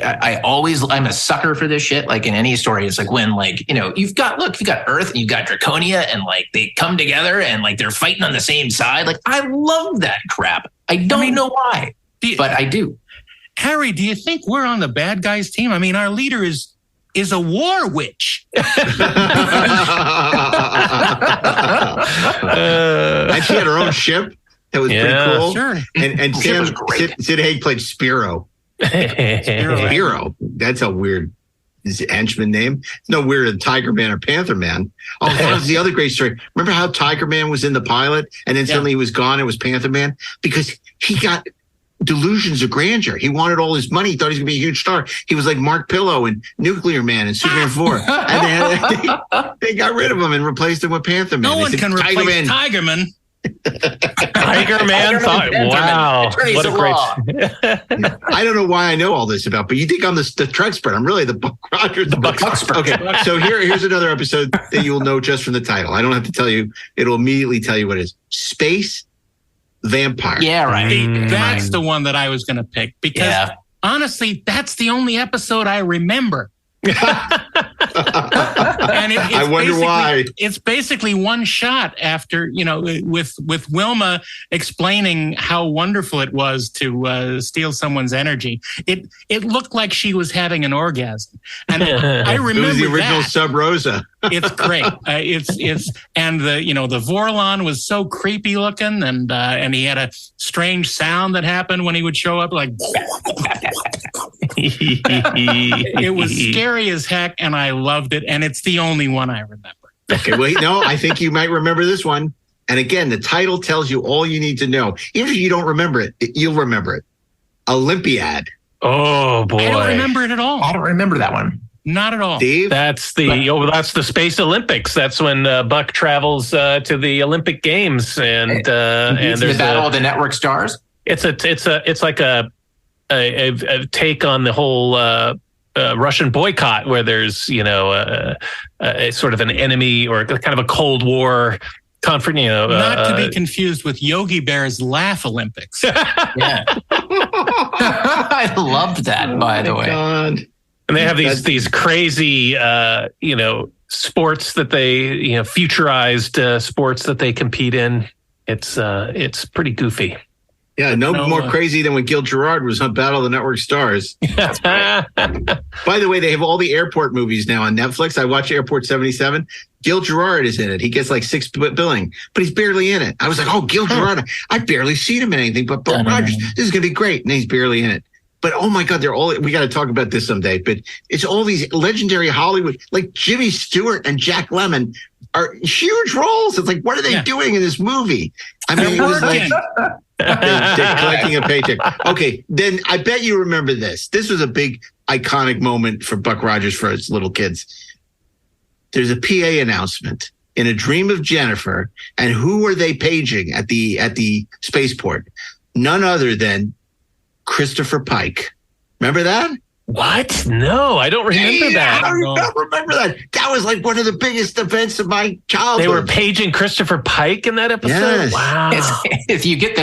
I'm a sucker for this shit. Like in any story, it's like when you've got Earth and you've got Draconia and they come together and they're fighting on the same side. Like I love that crap. I don't know why, but I do. Harry, do you think we're on the bad guys team? I mean, our leader is a war witch. And she had her own ship. That was pretty cool. Sure. And Sid Haig played Spiro. Spiro. That's a weird henchman name. It's no weirder than Tiger Man or Panther Man. Oh, that was the other great story. Remember how Tiger Man was in the pilot and then suddenly he was gone? It was Panther Man because he got delusions of grandeur. He wanted all his money. He thought he was going to be a huge star. He was like Mark Pillow and Nuclear Man and Superman 4. And they got rid of him and replaced him with Panther Man. No one can replace Tiger Man. Tiger Man thought, wow, what a great. I don't know why I know all this about, but you think I'm the Treksperts. I'm really the Buck Rogers. The Buck expert. Okay, so here's another episode that you'll know just from the title. I don't have to tell you. It'll immediately tell you what it is. Space Vampire. Yeah, right. That's the one that I was going to pick because honestly, that's the only episode I remember. And I wonder why. It's basically one shot after, with Wilma explaining how wonderful it was to steal someone's energy. It looked like she was having an orgasm, and I remember it was the original Sub Rosa. It's great. And the Vorlon was so creepy looking, and he had a strange sound that happened when he would show up, like. It was scary as heck, and I loved it, and it's the only one I remember. Okay, wait, no, I think you might remember this one. And again, the title tells you all you need to know. Even if you don't remember it, you'll remember it. Olympiad. Oh, boy. I don't remember it at all. I don't remember that one. Not at all. Steve? That's the Space Olympics. That's when Buck travels to the Olympic Games, and there's the Battle of the Network Stars. It's like a take on the whole Russian boycott, where there's a sort of an enemy or kind of a Cold War conflict. Not to be confused with Yogi Bear's Laugh Olympics. Yeah, I loved that. By the way, God. And they have these crazy sports that they futurized sports that they compete in. It's pretty goofy. Yeah, no more crazy than when Gil Gerard was on Battle of the Network Stars. By the way, they have all the airport movies now on Netflix. I watch Airport 77. Gil Gerard is in it. He gets like $6 billing, but he's barely in it. I was like, oh, Gil Gerard. I've barely seen him in anything, but Buck Rogers, this is going to be great. And he's barely in it. But oh my God, we got to talk about this someday. But it's all these legendary Hollywood, like Jimmy Stewart and Jack Lemmon are huge roles. It's like, what are they doing in this movie? I mean, it was like they're collecting a paycheck. Okay, then I bet you remember this. This was a big iconic moment for Buck Rogers for his little kids. There's a PA announcement in A Dream of Jennifer, and who are they paging at the spaceport? None other than Christopher Pike. Remember that? What? No, I don't remember that. I don't remember that. That was like one of the biggest events of my childhood. They were paging Christopher Pike in that episode. Yes. Wow. If you get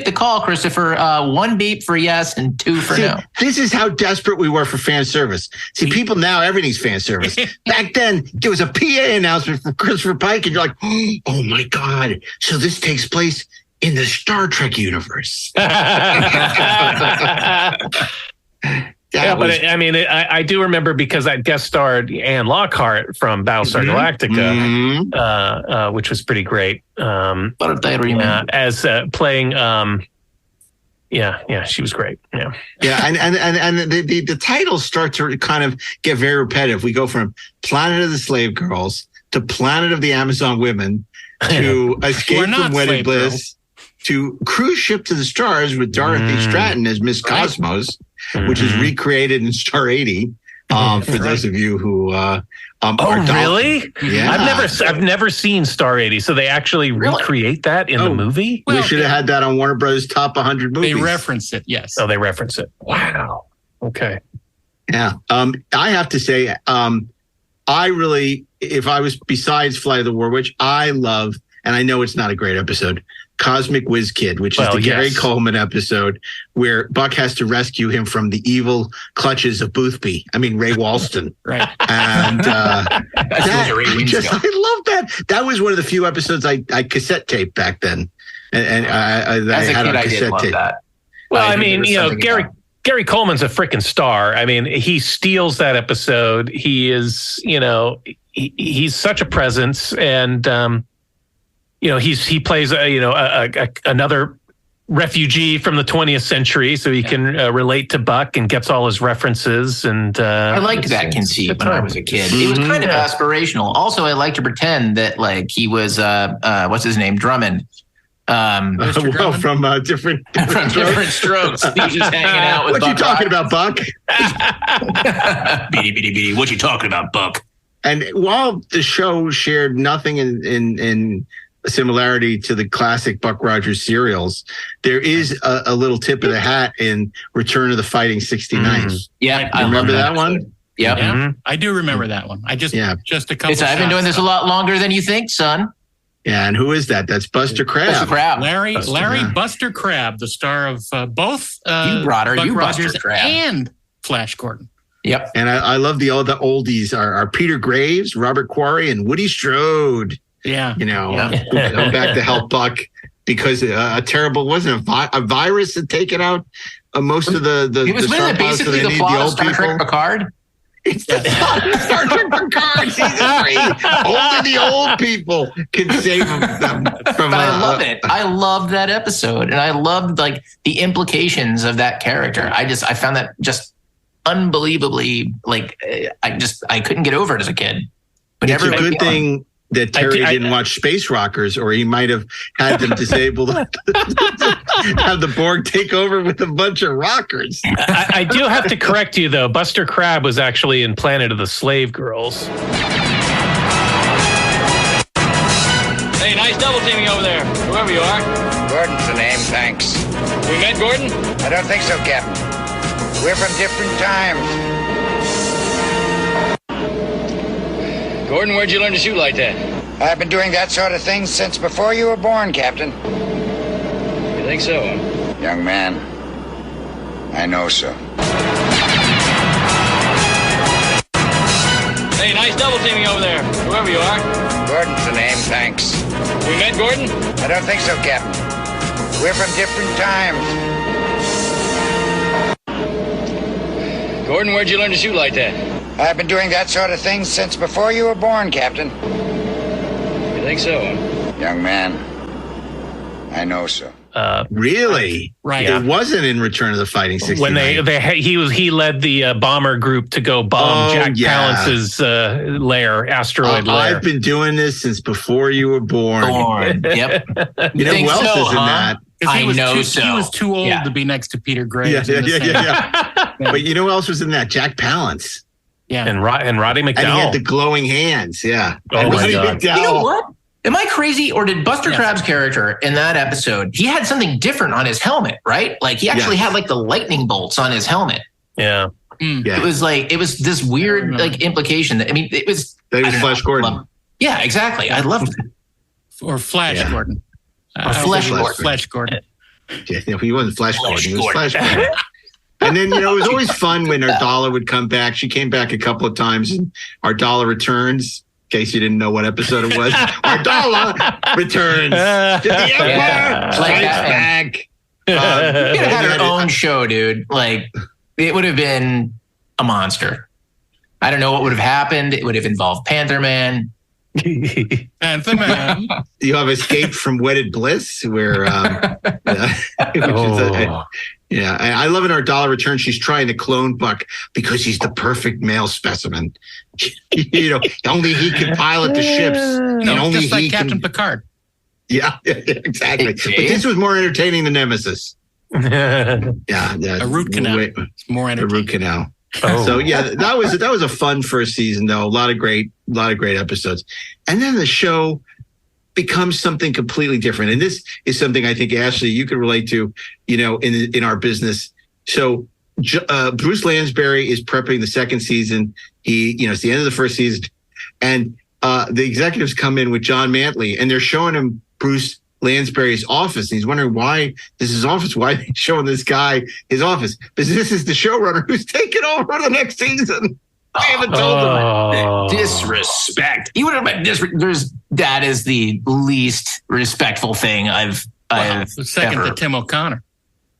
the call, Christopher, 1 beep for yes and 2 for no. This is how desperate we were for fan service. See, people now, everything's fan service. Back then, there was a PA announcement for Christopher Pike, and you're like, oh my God. So this takes place in the Star Trek universe. I do remember because I guest starred Anne Lockhart from Battlestar Galactica, which was pretty great. As playing, she was great. Yeah, and the titles start to kind of get very repetitive. We go from Planet of the Slave Girls to Planet of the Amazon Women to escape not from wedded slave bliss, to Cruise Ship to the Stars with Dorothy Stratton as Miss Cosmos, which is recreated in Star 80. For those of you who really? Yeah. I've never seen Star 80, so they actually recreate that in the movie? We should have had that on Warner Bros. Top 100 movies. They reference it, yes. Oh, they reference it. Wow. Okay. Yeah. I have to say, I really, if I was besides Flight of the War Witch, I love, and I know it's not a great episode, Cosmic Whiz Kid, which is the Gary Coleman episode where Buck has to rescue him from the evil clutches of Ray Walston. Right. And I love that. That was one of the few episodes I cassette taped back then. And as a kid, I did love that. Well, I mean, Gary Coleman's a freaking star. I mean, he steals that episode. He is, he's such a presence, and he plays another refugee from the 20th century, so he can relate to Buck and gets all his references. And I liked that conceit when I was a kid. It was kind of aspirational. Also, I like to pretend that he was what's his name, Drummond. From different strokes. He's just hanging out with Buck. What you talking about, Buck? Bidi-Bidi-Bidi. What you talking about, Buck? And while the show shared nothing in similarity to the classic Buck Rogers serials, there is a little tip of the hat in Return of the Fighting 69. Yeah, I remember that one. Yeah, I do remember that one. Just a couple. I've been doing this a lot longer than you think, son. Yeah, and who is that? That's Buster Crabbe. Larry Buster Crabbe, the star of both you brought her, Buck Buster Rogers Crabbe. And Flash Gordon. Yep. And I love the oldies are Peter Graves, Robert Quarry, and Woody Strode. Yeah. Who come back to help Buck because a terrible, wasn't a virus had taken out most of the It was basically the plot of Star Trek Picard. It's the Star Trek Picard season 3. Only the old people can save them from. But I love it. I loved that episode, and I loved the implications of that character. I found that just unbelievably I couldn't get over it as a kid. But it's a good thing that Terry didn't watch Space Rockers, or he might have had them disabled. Have the Borg take over with a bunch of rockers. I do have to correct you, though. Buster Crabbe was actually in Planet of the Slave Girls. Hey, nice double teaming over there, whoever you are. Gordon's the name, thanks. We met Gordon? I don't think so, Captain. We're from different times. Gordon, where'd you learn to shoot like that? I've been doing that sort of thing since before you were born, Captain. You think so, huh? Young man, I know so. Hey, nice double teaming over there, whoever you are. Gordon's the name, thanks. We met Gordon? I don't think so, Captain. We're from different times. Gordon, where'd you learn to shoot like that? I've been doing that sort of thing since before you were born, Captain. You think so, huh? Young man, I know so. Really? Right. It wasn't in Return of the Fighting 69. When he led the bomber group to go bomb Jack Palance's asteroid lair. I've been doing this since before you were born. Yep. You know who else is in that? He was too old to be next to Peter Graves. Yeah. But you know who else was in that? Jack Palance. Yeah. And Roddy McDowell. And he had the glowing hands. Yeah. Oh, my God. You know what? Am I crazy, or did Buster Crabbe's character in that episode, he had something different on his helmet, right? He actually had the lightning bolts on his helmet. Yeah. It was this weird implication that, it was Flash Gordon. Yeah, exactly. I loved it. Or Flash Gordon. Flash Gordon. Yeah, he wasn't Flash Gordon. He was Flash Gordon. And then, it was always fun when Ardala would come back. She came back a couple of times, and Ardala returns. In case you didn't know what episode it was, Ardala returns to the Empire. Strikes back. She could have had her own show, dude. It would have been a monster. I don't know what would have happened. It would have involved Panther Man. Panther Man. You have Escape from Wedded Bliss, where yeah, I love in Ardala Return. She's trying to clone Buck because he's the perfect male specimen. Only he can pilot the ships. Just like Captain Picard. Yeah, exactly. But this was more entertaining than Nemesis. Yeah, a root canal. It's more entertaining. A root canal. Oh. So yeah, that was a fun first season though. A lot of great episodes, and then the show becomes something completely different. And this is something I think, Ashley, you could relate to, in our business. So Bruce Lansbury is prepping the second season. It's the end of the first season, and the executives come in with John Mantley, and they're showing him Bruce Lansbury's office. And he's wondering why this is his office. Why are they showing this guy his office? Because this is the showrunner who's taking over the next season. I haven't told him. Disrespect. You would have that is the least respectful thing I've second to Tim O'Connor.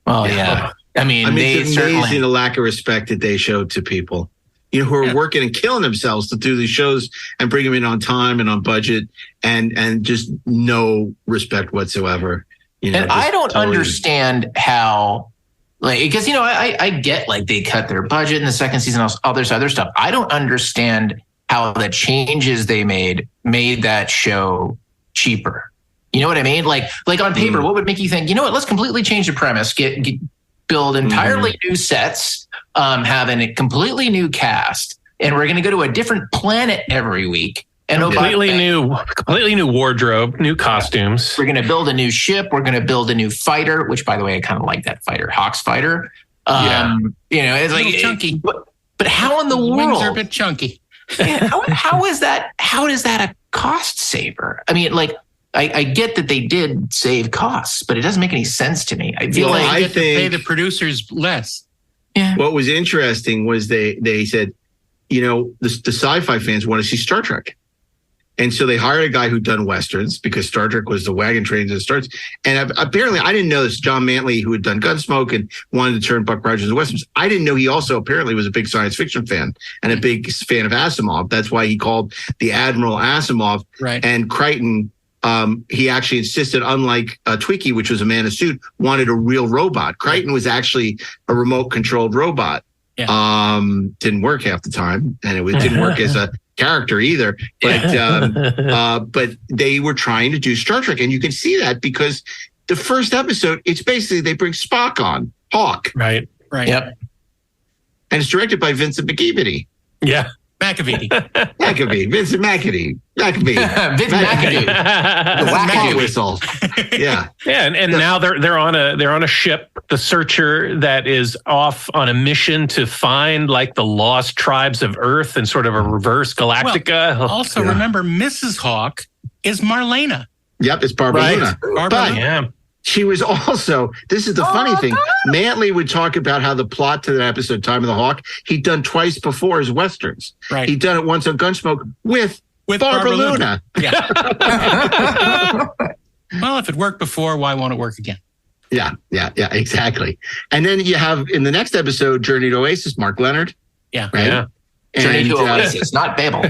Oh yeah. I mean it's amazing the lack of respect that they showed to people, who are working and killing themselves to do these shows and bring them in on time and on budget, and just no respect whatsoever. And I don't understand how, because I get they cut their budget in the second season, all this other stuff. I don't understand how the changes they made that show cheaper. You know what I mean? Like on paper, what would make you think, let's completely change the premise, build entirely new sets, have a completely new cast, and we're going to go to a different planet every week. And completely new wardrobe, new costumes. We're going to build a new ship. We're going to build a new fighter, which, by the way, I kind of like that fighter, Hawk's fighter. It's like chunky. But how in the world? Wings are a bit chunky. How is that? How is that a cost saver? I mean, I get that they did save costs, but it doesn't make any sense to me. I feel I think pay the producers less. Yeah. What was interesting was they said, the sci-fi fans want to see Star Trek. And so they hired a guy who'd done Westerns because Star Trek was the wagon train that starts. And apparently, I didn't know this, John Mantley, who had done Gunsmoke and wanted to turn Buck Rogers into Westerns. I didn't know he also apparently was a big science fiction fan and a big fan of Asimov. That's why he called the Admiral Asimov. Right. And Crichton, he actually insisted, unlike Twiki, which was a man in a suit, wanted a real robot. Crichton was actually a remote controlled robot. Yeah. Didn't work half the time, and it didn't work as a character either. But they were trying to do Star Trek, and you can see that because the first episode, it's basically they bring Spock on, Hawk, right, yep, and it's directed by Vincent McKeevity. Yeah. Vincent McAfee. Vincent McAdoo. The wacky whistle. Yeah. Yeah. And now they're on a ship, the Searcher, that is off on a mission to find the lost tribes of Earth and sort of a reverse Galactica. Well, also remember, Mrs. Hawk is Marlena. Yep, it's Barbara Luna. Barbara Luna. She was also, this is the funny thing, Mantley would talk about how the plot to that episode, Time of the Hawk, he'd done twice before as Westerns. Right. He'd done it once on Gunsmoke with Barbara Luna. Yeah. Well, if it worked before, why won't it work again? Yeah, exactly. And then you have, in the next episode, Journey to Oasis, Mark Leonard. Yeah. Right? Yeah. Journey to Oasis, not Babel.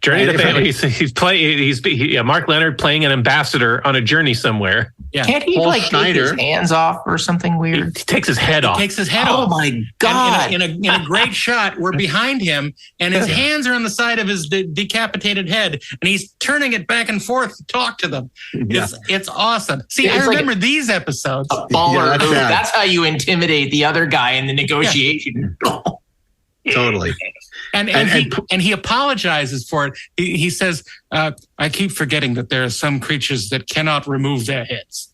Journey to Babel. He's Mark Leonard playing an ambassador on a journey somewhere. Yeah. Can't he take his hands off or something weird? He takes his head off. Oh my God. And in a great shot, we're behind him and his hands are on the side of his decapitated head and he's turning it back and forth to talk to them. Yeah. It's awesome. See, I remember these episodes. A baller move. That's how you intimidate the other guy in the negotiation. Yeah. Totally. And he apologizes for it. He says, I keep forgetting that there are some creatures that cannot remove their heads.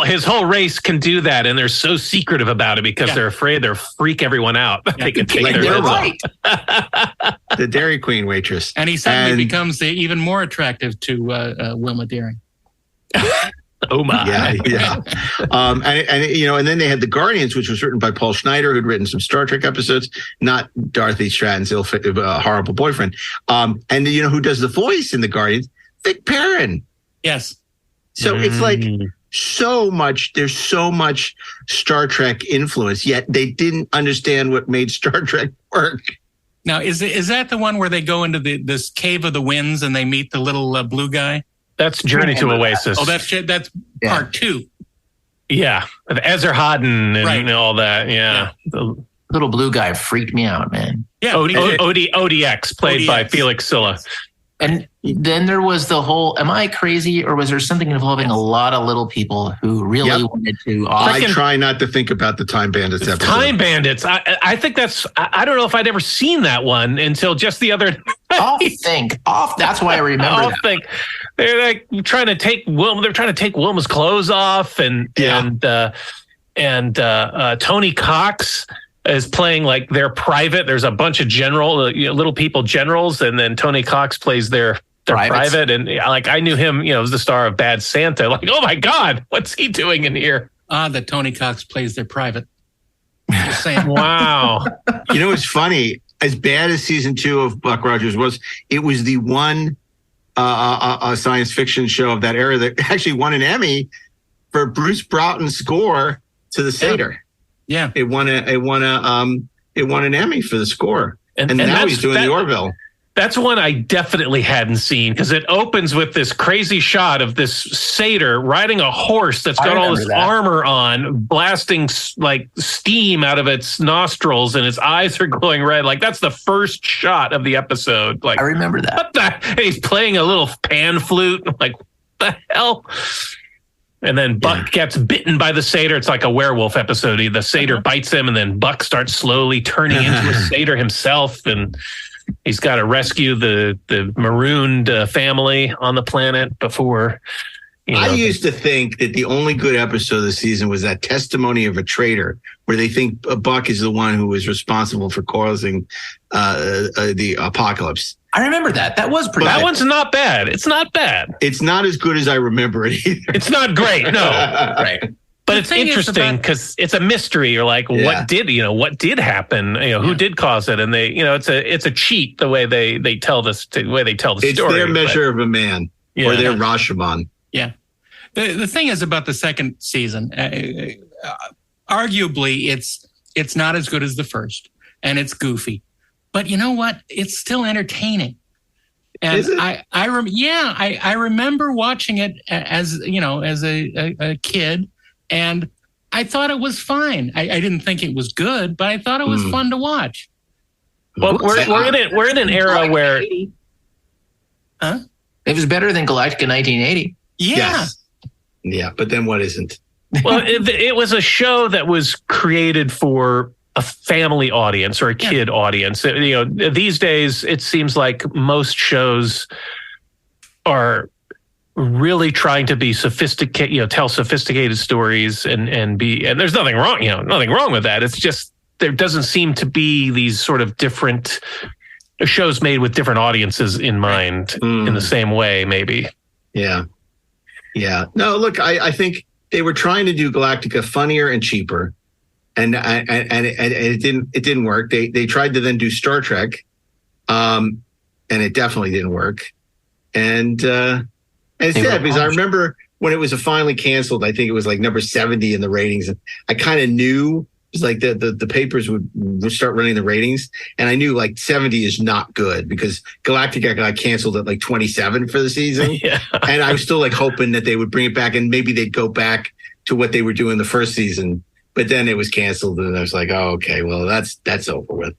his whole race can do that, and they're so secretive about it because they're afraid they'll freak everyone out. Yeah. They can take their heads off. The Dairy Queen waitress. And he suddenly becomes even more attractive to Wilma Deering. Oh my! Yeah. And then they had The Guardians, which was written by Paul Schneider, who'd written some Star Trek episodes, not Dorothy Stratton's horrible boyfriend. And who does the voice in The Guardians? Vic Perrin. Yes. So it's there's so much Star Trek influence, yet they didn't understand what made Star Trek work. Now, is that the one where they go into this Cave of the Winds and they meet the little blue guy? That's Journey to Oasis. Oh, that's part 2. Yeah, of Ezra Hodden and all that. Yeah. The little blue guy freaked me out, man. Yeah, ODX, played by Felix Silla. And then there was the whole, am I crazy, or was there something involving a lot of little people who really wanted to... I try not to think about the Time Bandits episode. Time Bandits. I think that's... I don't know if I'd ever seen that one until just the other... That's why I remember that. They're like trying to take Wilma's clothes off, and Tony Cox is playing like their private. There's a bunch of little people generals, and then Tony Cox plays their private. And like, I knew him, as the star of Bad Santa. Like, oh my God, what's he doing in here? That Tony Cox plays their private. Just saying. Wow. It's funny. As bad as season 2 of Buck Rogers was, it was the one science fiction show of that era that actually won an Emmy for Bruce Broughton's score to the Satyr. Yeah, it won an Emmy for the score, and now he's doing the Orville. That's one I definitely hadn't seen, because it opens with this crazy shot of this satyr riding a horse that's got all this armor on, blasting like steam out of its nostrils, and its eyes are glowing red. Like, that's the first shot of the episode. Like, I remember that. What the? He's playing a little pan flute. Like, what the hell? And then Buck gets bitten by the satyr. It's like a werewolf episode. The satyr bites him, and then Buck starts slowly turning into a satyr himself, and he's got to rescue the marooned family on the planet before. I used to think that the only good episode of the season was that Testimony of a Traitor, where they think Buck is the one who was responsible for causing the apocalypse. I remember that. That was pretty. That one's not bad. It's not bad. It's not as good as I remember it either. It's not great. No, right. But it's interesting because it's a mystery. You're like, what did happen? Who did cause it? And they, it's a cheat the way they tell this, the way they tell the story. It's their measure of a man, or their Rashomon. Yeah. The thing is about the second season, arguably it's not as good as the first, and it's goofy, but you know what? It's still entertaining. And is it? I remember watching it as a kid. And I thought it was fine. I didn't think it was good, but I thought it was fun to watch. Well, we're in an era where, it was better than Galactica 1980. Yeah, yes. Yeah, but then what isn't? Well, it was a show that was created for a family audience or a kid audience. These days it seems like most shows are really trying to be sophisticated, tell sophisticated stories and there's nothing wrong with that. It's just, there doesn't seem to be these sort of different shows made with different audiences in mind in the same way, maybe. Yeah. Yeah. No, look, I think they were trying to do Galactica funnier and cheaper, and it didn't work. They tried to then do Star Trek, and it definitely didn't work. And it's sad because I remember when it was finally canceled, I think it was like number 70 in the ratings. And I kind of knew, it was like the papers would start running the ratings. And I knew like 70 is not good because Galactica got canceled at like 27 for the season. Yeah. And I was still like hoping that they would bring it back and maybe they'd go back to what they were doing the first season. But then it was canceled and I was like, oh, okay, well, that's over with.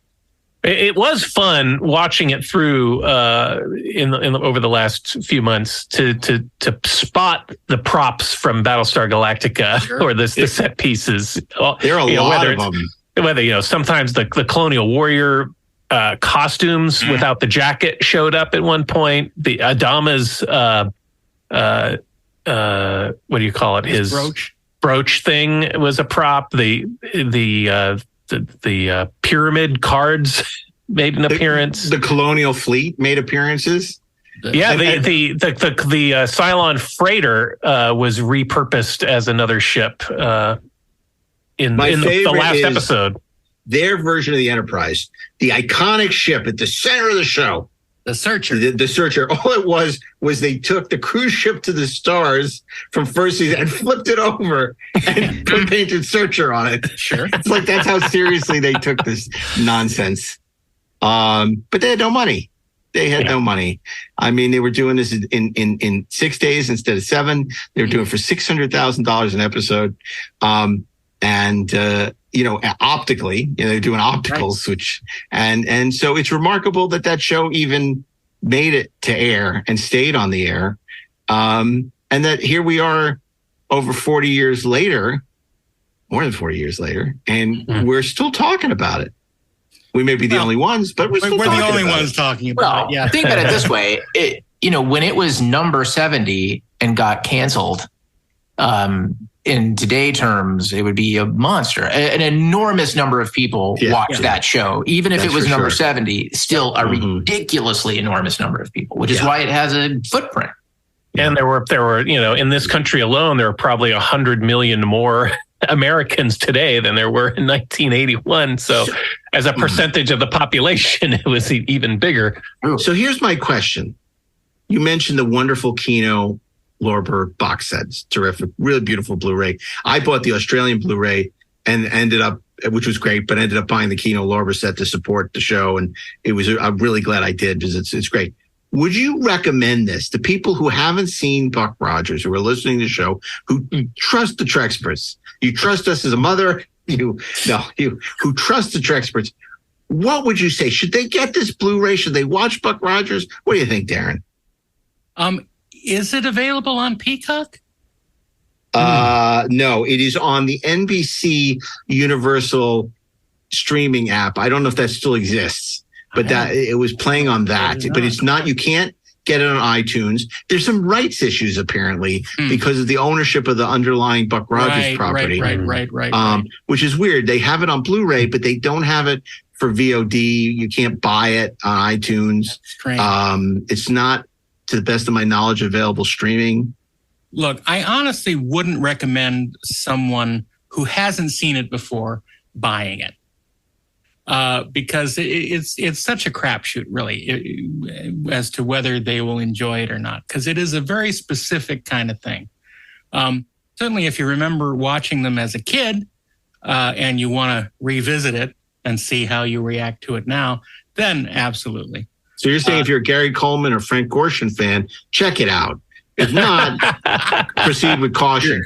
It was fun watching it through over the last few months to spot the props from Battlestar Galactica or the set pieces. There are a lot of them. Whether sometimes the Colonial Warrior costumes without the jacket showed up at one point. The Adama's what do you call it? His brooch thing was a prop. The pyramid cards made an appearance. The Colonial Fleet made appearances. Yeah, the Cylon freighter was repurposed as another ship in the last episode. Their version of the Enterprise, the iconic ship at the center of the show. The Searcher. The Searcher. All it was they took the cruise ship to the stars from first season and flipped it over and painted Searcher on it. Sure. It's like that's how seriously they took this nonsense. But they had no money. No money. I mean, they were doing this in 6 days instead of 7. They were doing it for $600,000 an episode. Optically, they're doing opticals, which, and so it's remarkable that show even made it to air and stayed on the air. And that here we are over 40 years later, more than 40 years later, and we're still talking about it. We may be the only ones, but we're still talking the only about ones it. talking about it. Yeah. Think about it this way. When it was number 70 and got canceled, in today terms, it would be a monster. An enormous number of people watched that show. Even if it was number 70, still a ridiculously enormous number of people, which is why it has a footprint. And there were, in this country alone, there are probably 100 million more Americans today than there were in 1981. So as a percentage of the population, it was even bigger. So here's my question. You mentioned the wonderful Kino Lorber box sets. Terrific, really beautiful Blu-ray. I bought the Australian Blu-ray and ended up, which was great, but ended up buying the Kino Lorber set to support the show. And I'm really glad I did because it's great. Would you recommend this to people who haven't seen Buck Rogers, who are listening to the show, who trust the Treksperts? You trust us as a mother, who trust the Treksperts. What would you say? Should they get this Blu-ray? Should they watch Buck Rogers? What do you think, Darren? Is it available on Peacock? No, it is on the NBC Universal streaming app. I don't know if that still exists, but that it was playing on that. But it's not. You can't get it on iTunes. There's some rights issues apparently because of the ownership of the underlying Buck Rogers property. Right. Which is weird. They have it on Blu-ray, but they don't have it for VOD. You can't buy it on iTunes. It's not, to the best of my knowledge, available streaming. Look, I honestly wouldn't recommend someone who hasn't seen it before buying it. Because it's such a crapshoot, really, as to whether they will enjoy it or not. Because it is a very specific kind of thing. Certainly, if you remember watching them as a kid and you want to revisit it and see how you react to it now, then absolutely. So you're saying if you're a Gary Coleman or Frank Gorshin fan, check it out. If not, proceed with caution.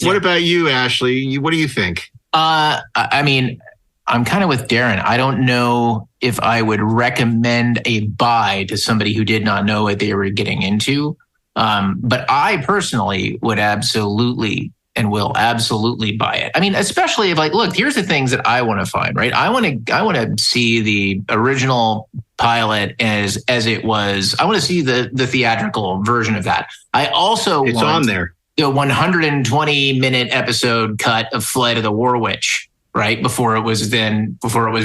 What about you, Ashley? What do you think? I mean, I'm kind of with Darren. I don't know if I would recommend a buy to somebody who did not know what they were getting into. But I personally would absolutely and will absolutely buy it. I mean, especially if look, here's the things that I want to find, right? I want to see the original pilot as it was. I want to see the theatrical version of that. I also want on there the 120-minute episode cut of Flight of the War Witch, right? Before it was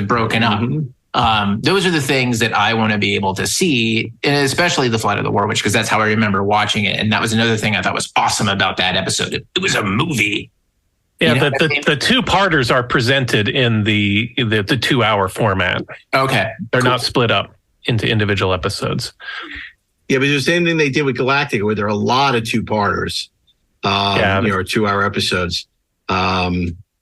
broken up. Those are the things that I want to be able to see, and especially the Flight of the War Witch, because that's how I remember watching it. And that was another thing I thought was awesome about that episode. It was a movie. Yeah, the two-parters are presented in the 2-hour format. Okay. They're not split up into individual episodes. Yeah, but it's the same thing they did with Galactica, where there are a lot of two-parters, or 2-hour episodes,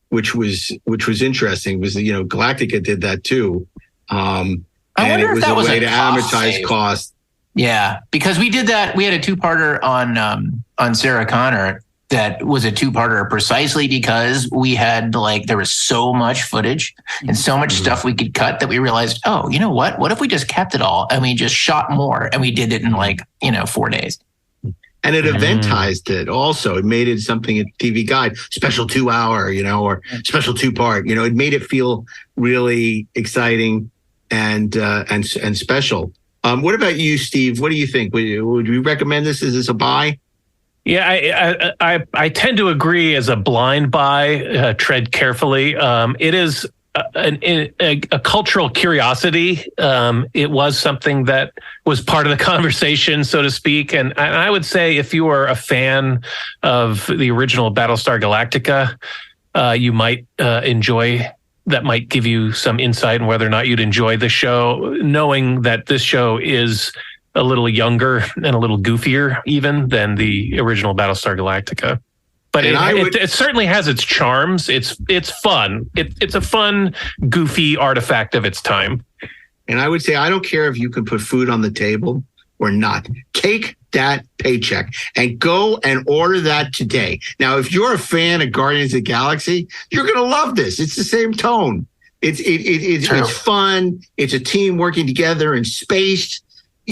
which was interesting. Was Galactica did that too. And it was a way to amortize cost. Yeah, because we did that. We had a 2-parter on Sarah Connor that was a 2-parter precisely because we had there was so much footage and so much stuff we could cut that we realized, oh, you know what? What if we just kept it all and we just shot more and we did it in 4 days? And it eventized it also. It made it something a TV Guide, special 2-hour, or special 2-part. It made it feel really exciting and special. What about you, Steve? What do you think? Would we recommend this? Is this a buy? Yeah, I tend to agree as a blind buy. Tread carefully. It is a cultural curiosity. It was something that was part of the conversation, so to speak. And I would say if you are a fan of the original Battlestar Galactica, you might enjoy. That might give you some insight on whether or not you'd enjoy the show, knowing that this show is a little younger and a little goofier even than the original Battlestar Galactica. But it certainly has its charms. It's fun. It's a fun, goofy artifact of its time. And I would say, I don't care if you can put food on the table or not. Take that paycheck and go and order that today. Now, if you're a fan of Guardians of the Galaxy, you're going to love this. It's the same tone. It's fun. It's a team working together in space.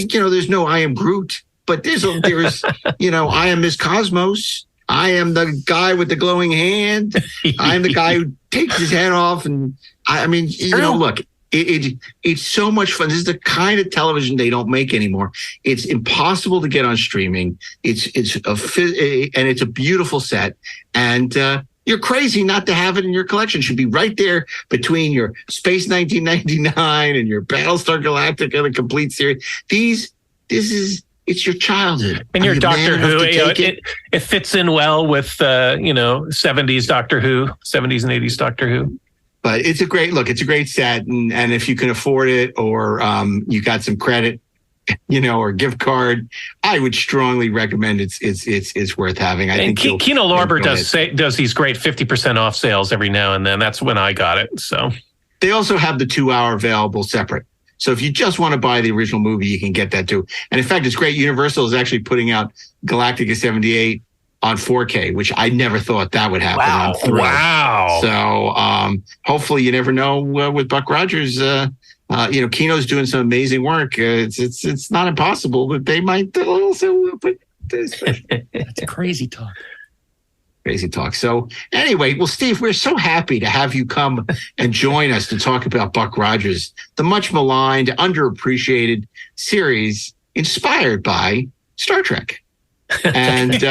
there's no I am Groot, but there's I am Miss Cosmos. I am the guy with the glowing hand. I am the guy who takes his head off. And look, it's so much fun. This is the kind of television they don't make anymore. It's impossible to get on streaming. It's a beautiful set. And you're crazy not to have it in your collection. It should be right there between your Space 1999 and your Battlestar Galactica, the complete series. It's your childhood. And your Doctor Who, it fits in well with, 70s Doctor Who, 70s and 80s Doctor Who. But it's a great look. It's a great set. And if you can afford it or you got some credit, or gift card, I would strongly recommend it's worth having. I think Kino Lorber does these great 50% off sales every now and then. That's when I got it. So they also have the 2-hour available separate. So if you just want to buy the original movie, you can get that too. And in fact, it's great. Universal is actually putting out Galactica 78 on 4K, which I never thought that would happen. Wow. So hopefully, you never know with Buck Rogers. Kino's doing some amazing work. It's not impossible, but they might also put this. That's crazy talk. Crazy talk. So anyway, well, Steve, we're so happy to have you come and join us to talk about Buck Rogers, the much maligned, underappreciated series inspired by Star Trek. And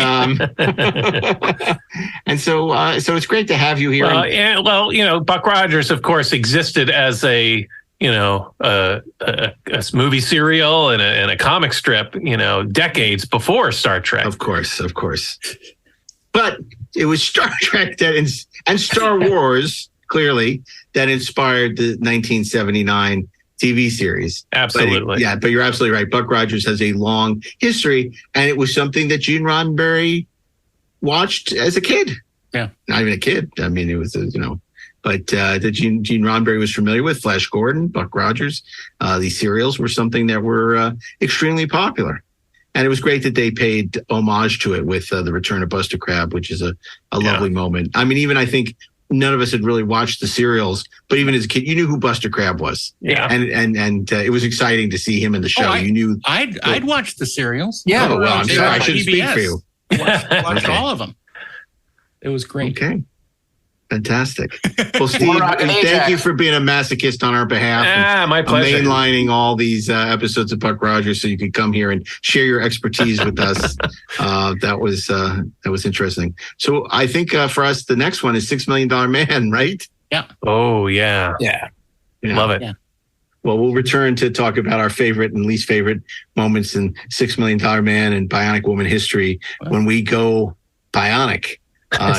and so it's great to have you here. Buck Rogers, of course, existed as a movie serial and a comic strip, decades before Star Trek. Of course. But it was Star Trek and Star Wars, clearly, that inspired the 1979 TV series. Absolutely. But you're absolutely right. Buck Rogers has a long history, and it was something that Gene Roddenberry watched as a kid. Yeah. Not even a kid. I mean, it was, but that Gene Roddenberry was familiar with. Flash Gordon, Buck Rogers. These serials were something that were extremely popular. And it was great that they paid homage to it with the return of Buster Crab, which is a lovely moment. I mean, even I think none of us had really watched the serials, but even as a kid, you knew who Buster Crab was. Yeah. And it was exciting to see him in the show. You knew. I'd watched the serials. Yeah. Oh, well, I'm sorry. I shouldn't speak for you. Watched all of them. It was great. Okay. Fantastic. Well, Steve, thank you for being a masochist on our behalf. My pleasure. Mainlining all these episodes of Buck Rogers so you could come here and share your expertise with us. That was interesting. So I think for us, the next one is $6 Million Man, right? Yeah. Oh, yeah. Yeah. Love it. Yeah. Well, we'll return to talk about our favorite and least favorite moments in $6 Million Man and Bionic Woman history when we go bionic.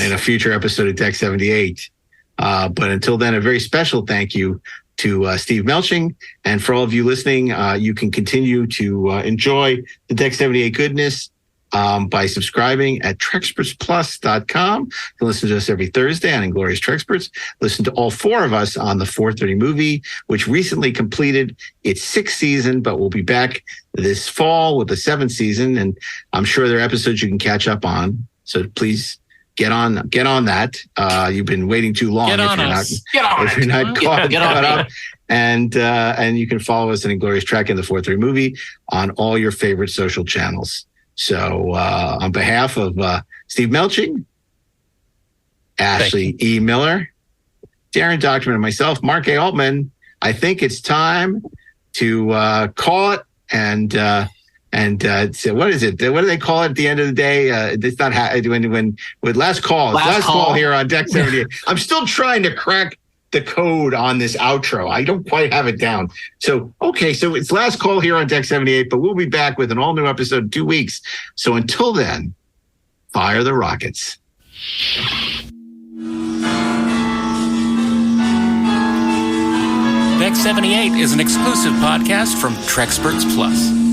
In a future episode of Deck 78. But until then, a very special thank you to Steve Melching. And for all of you listening, you can continue to enjoy the Deck 78 goodness by subscribing at TrekSpertsPlus.com. You can listen to us every Thursday on Inglorious Treksperts. Listen to all four of us on the 430 movie, which recently completed its 6th season, but we'll be back this fall with the 7th season. And I'm sure there are episodes you can catch up on. So please get on that. You've been waiting too long. Get on if you're not caught up. And you can follow us at Inglorious Trek and the 430 movie on all your favorite social channels. So on behalf of Steve Melching, Ashley E. Miller, Darren Docterman, and myself, Mark A. Altman, I think it's time to call it and so what is it? What do they call it at the end of the day? It's not when with last call. Last call here on Deck 78. I'm still trying to crack the code on this outro. I don't quite have it down. So it's last call here on Deck 78, but we'll be back with an all new episode in 2 weeks. So until then, fire the rockets. Deck 78 is an exclusive podcast from Treksperts Plus.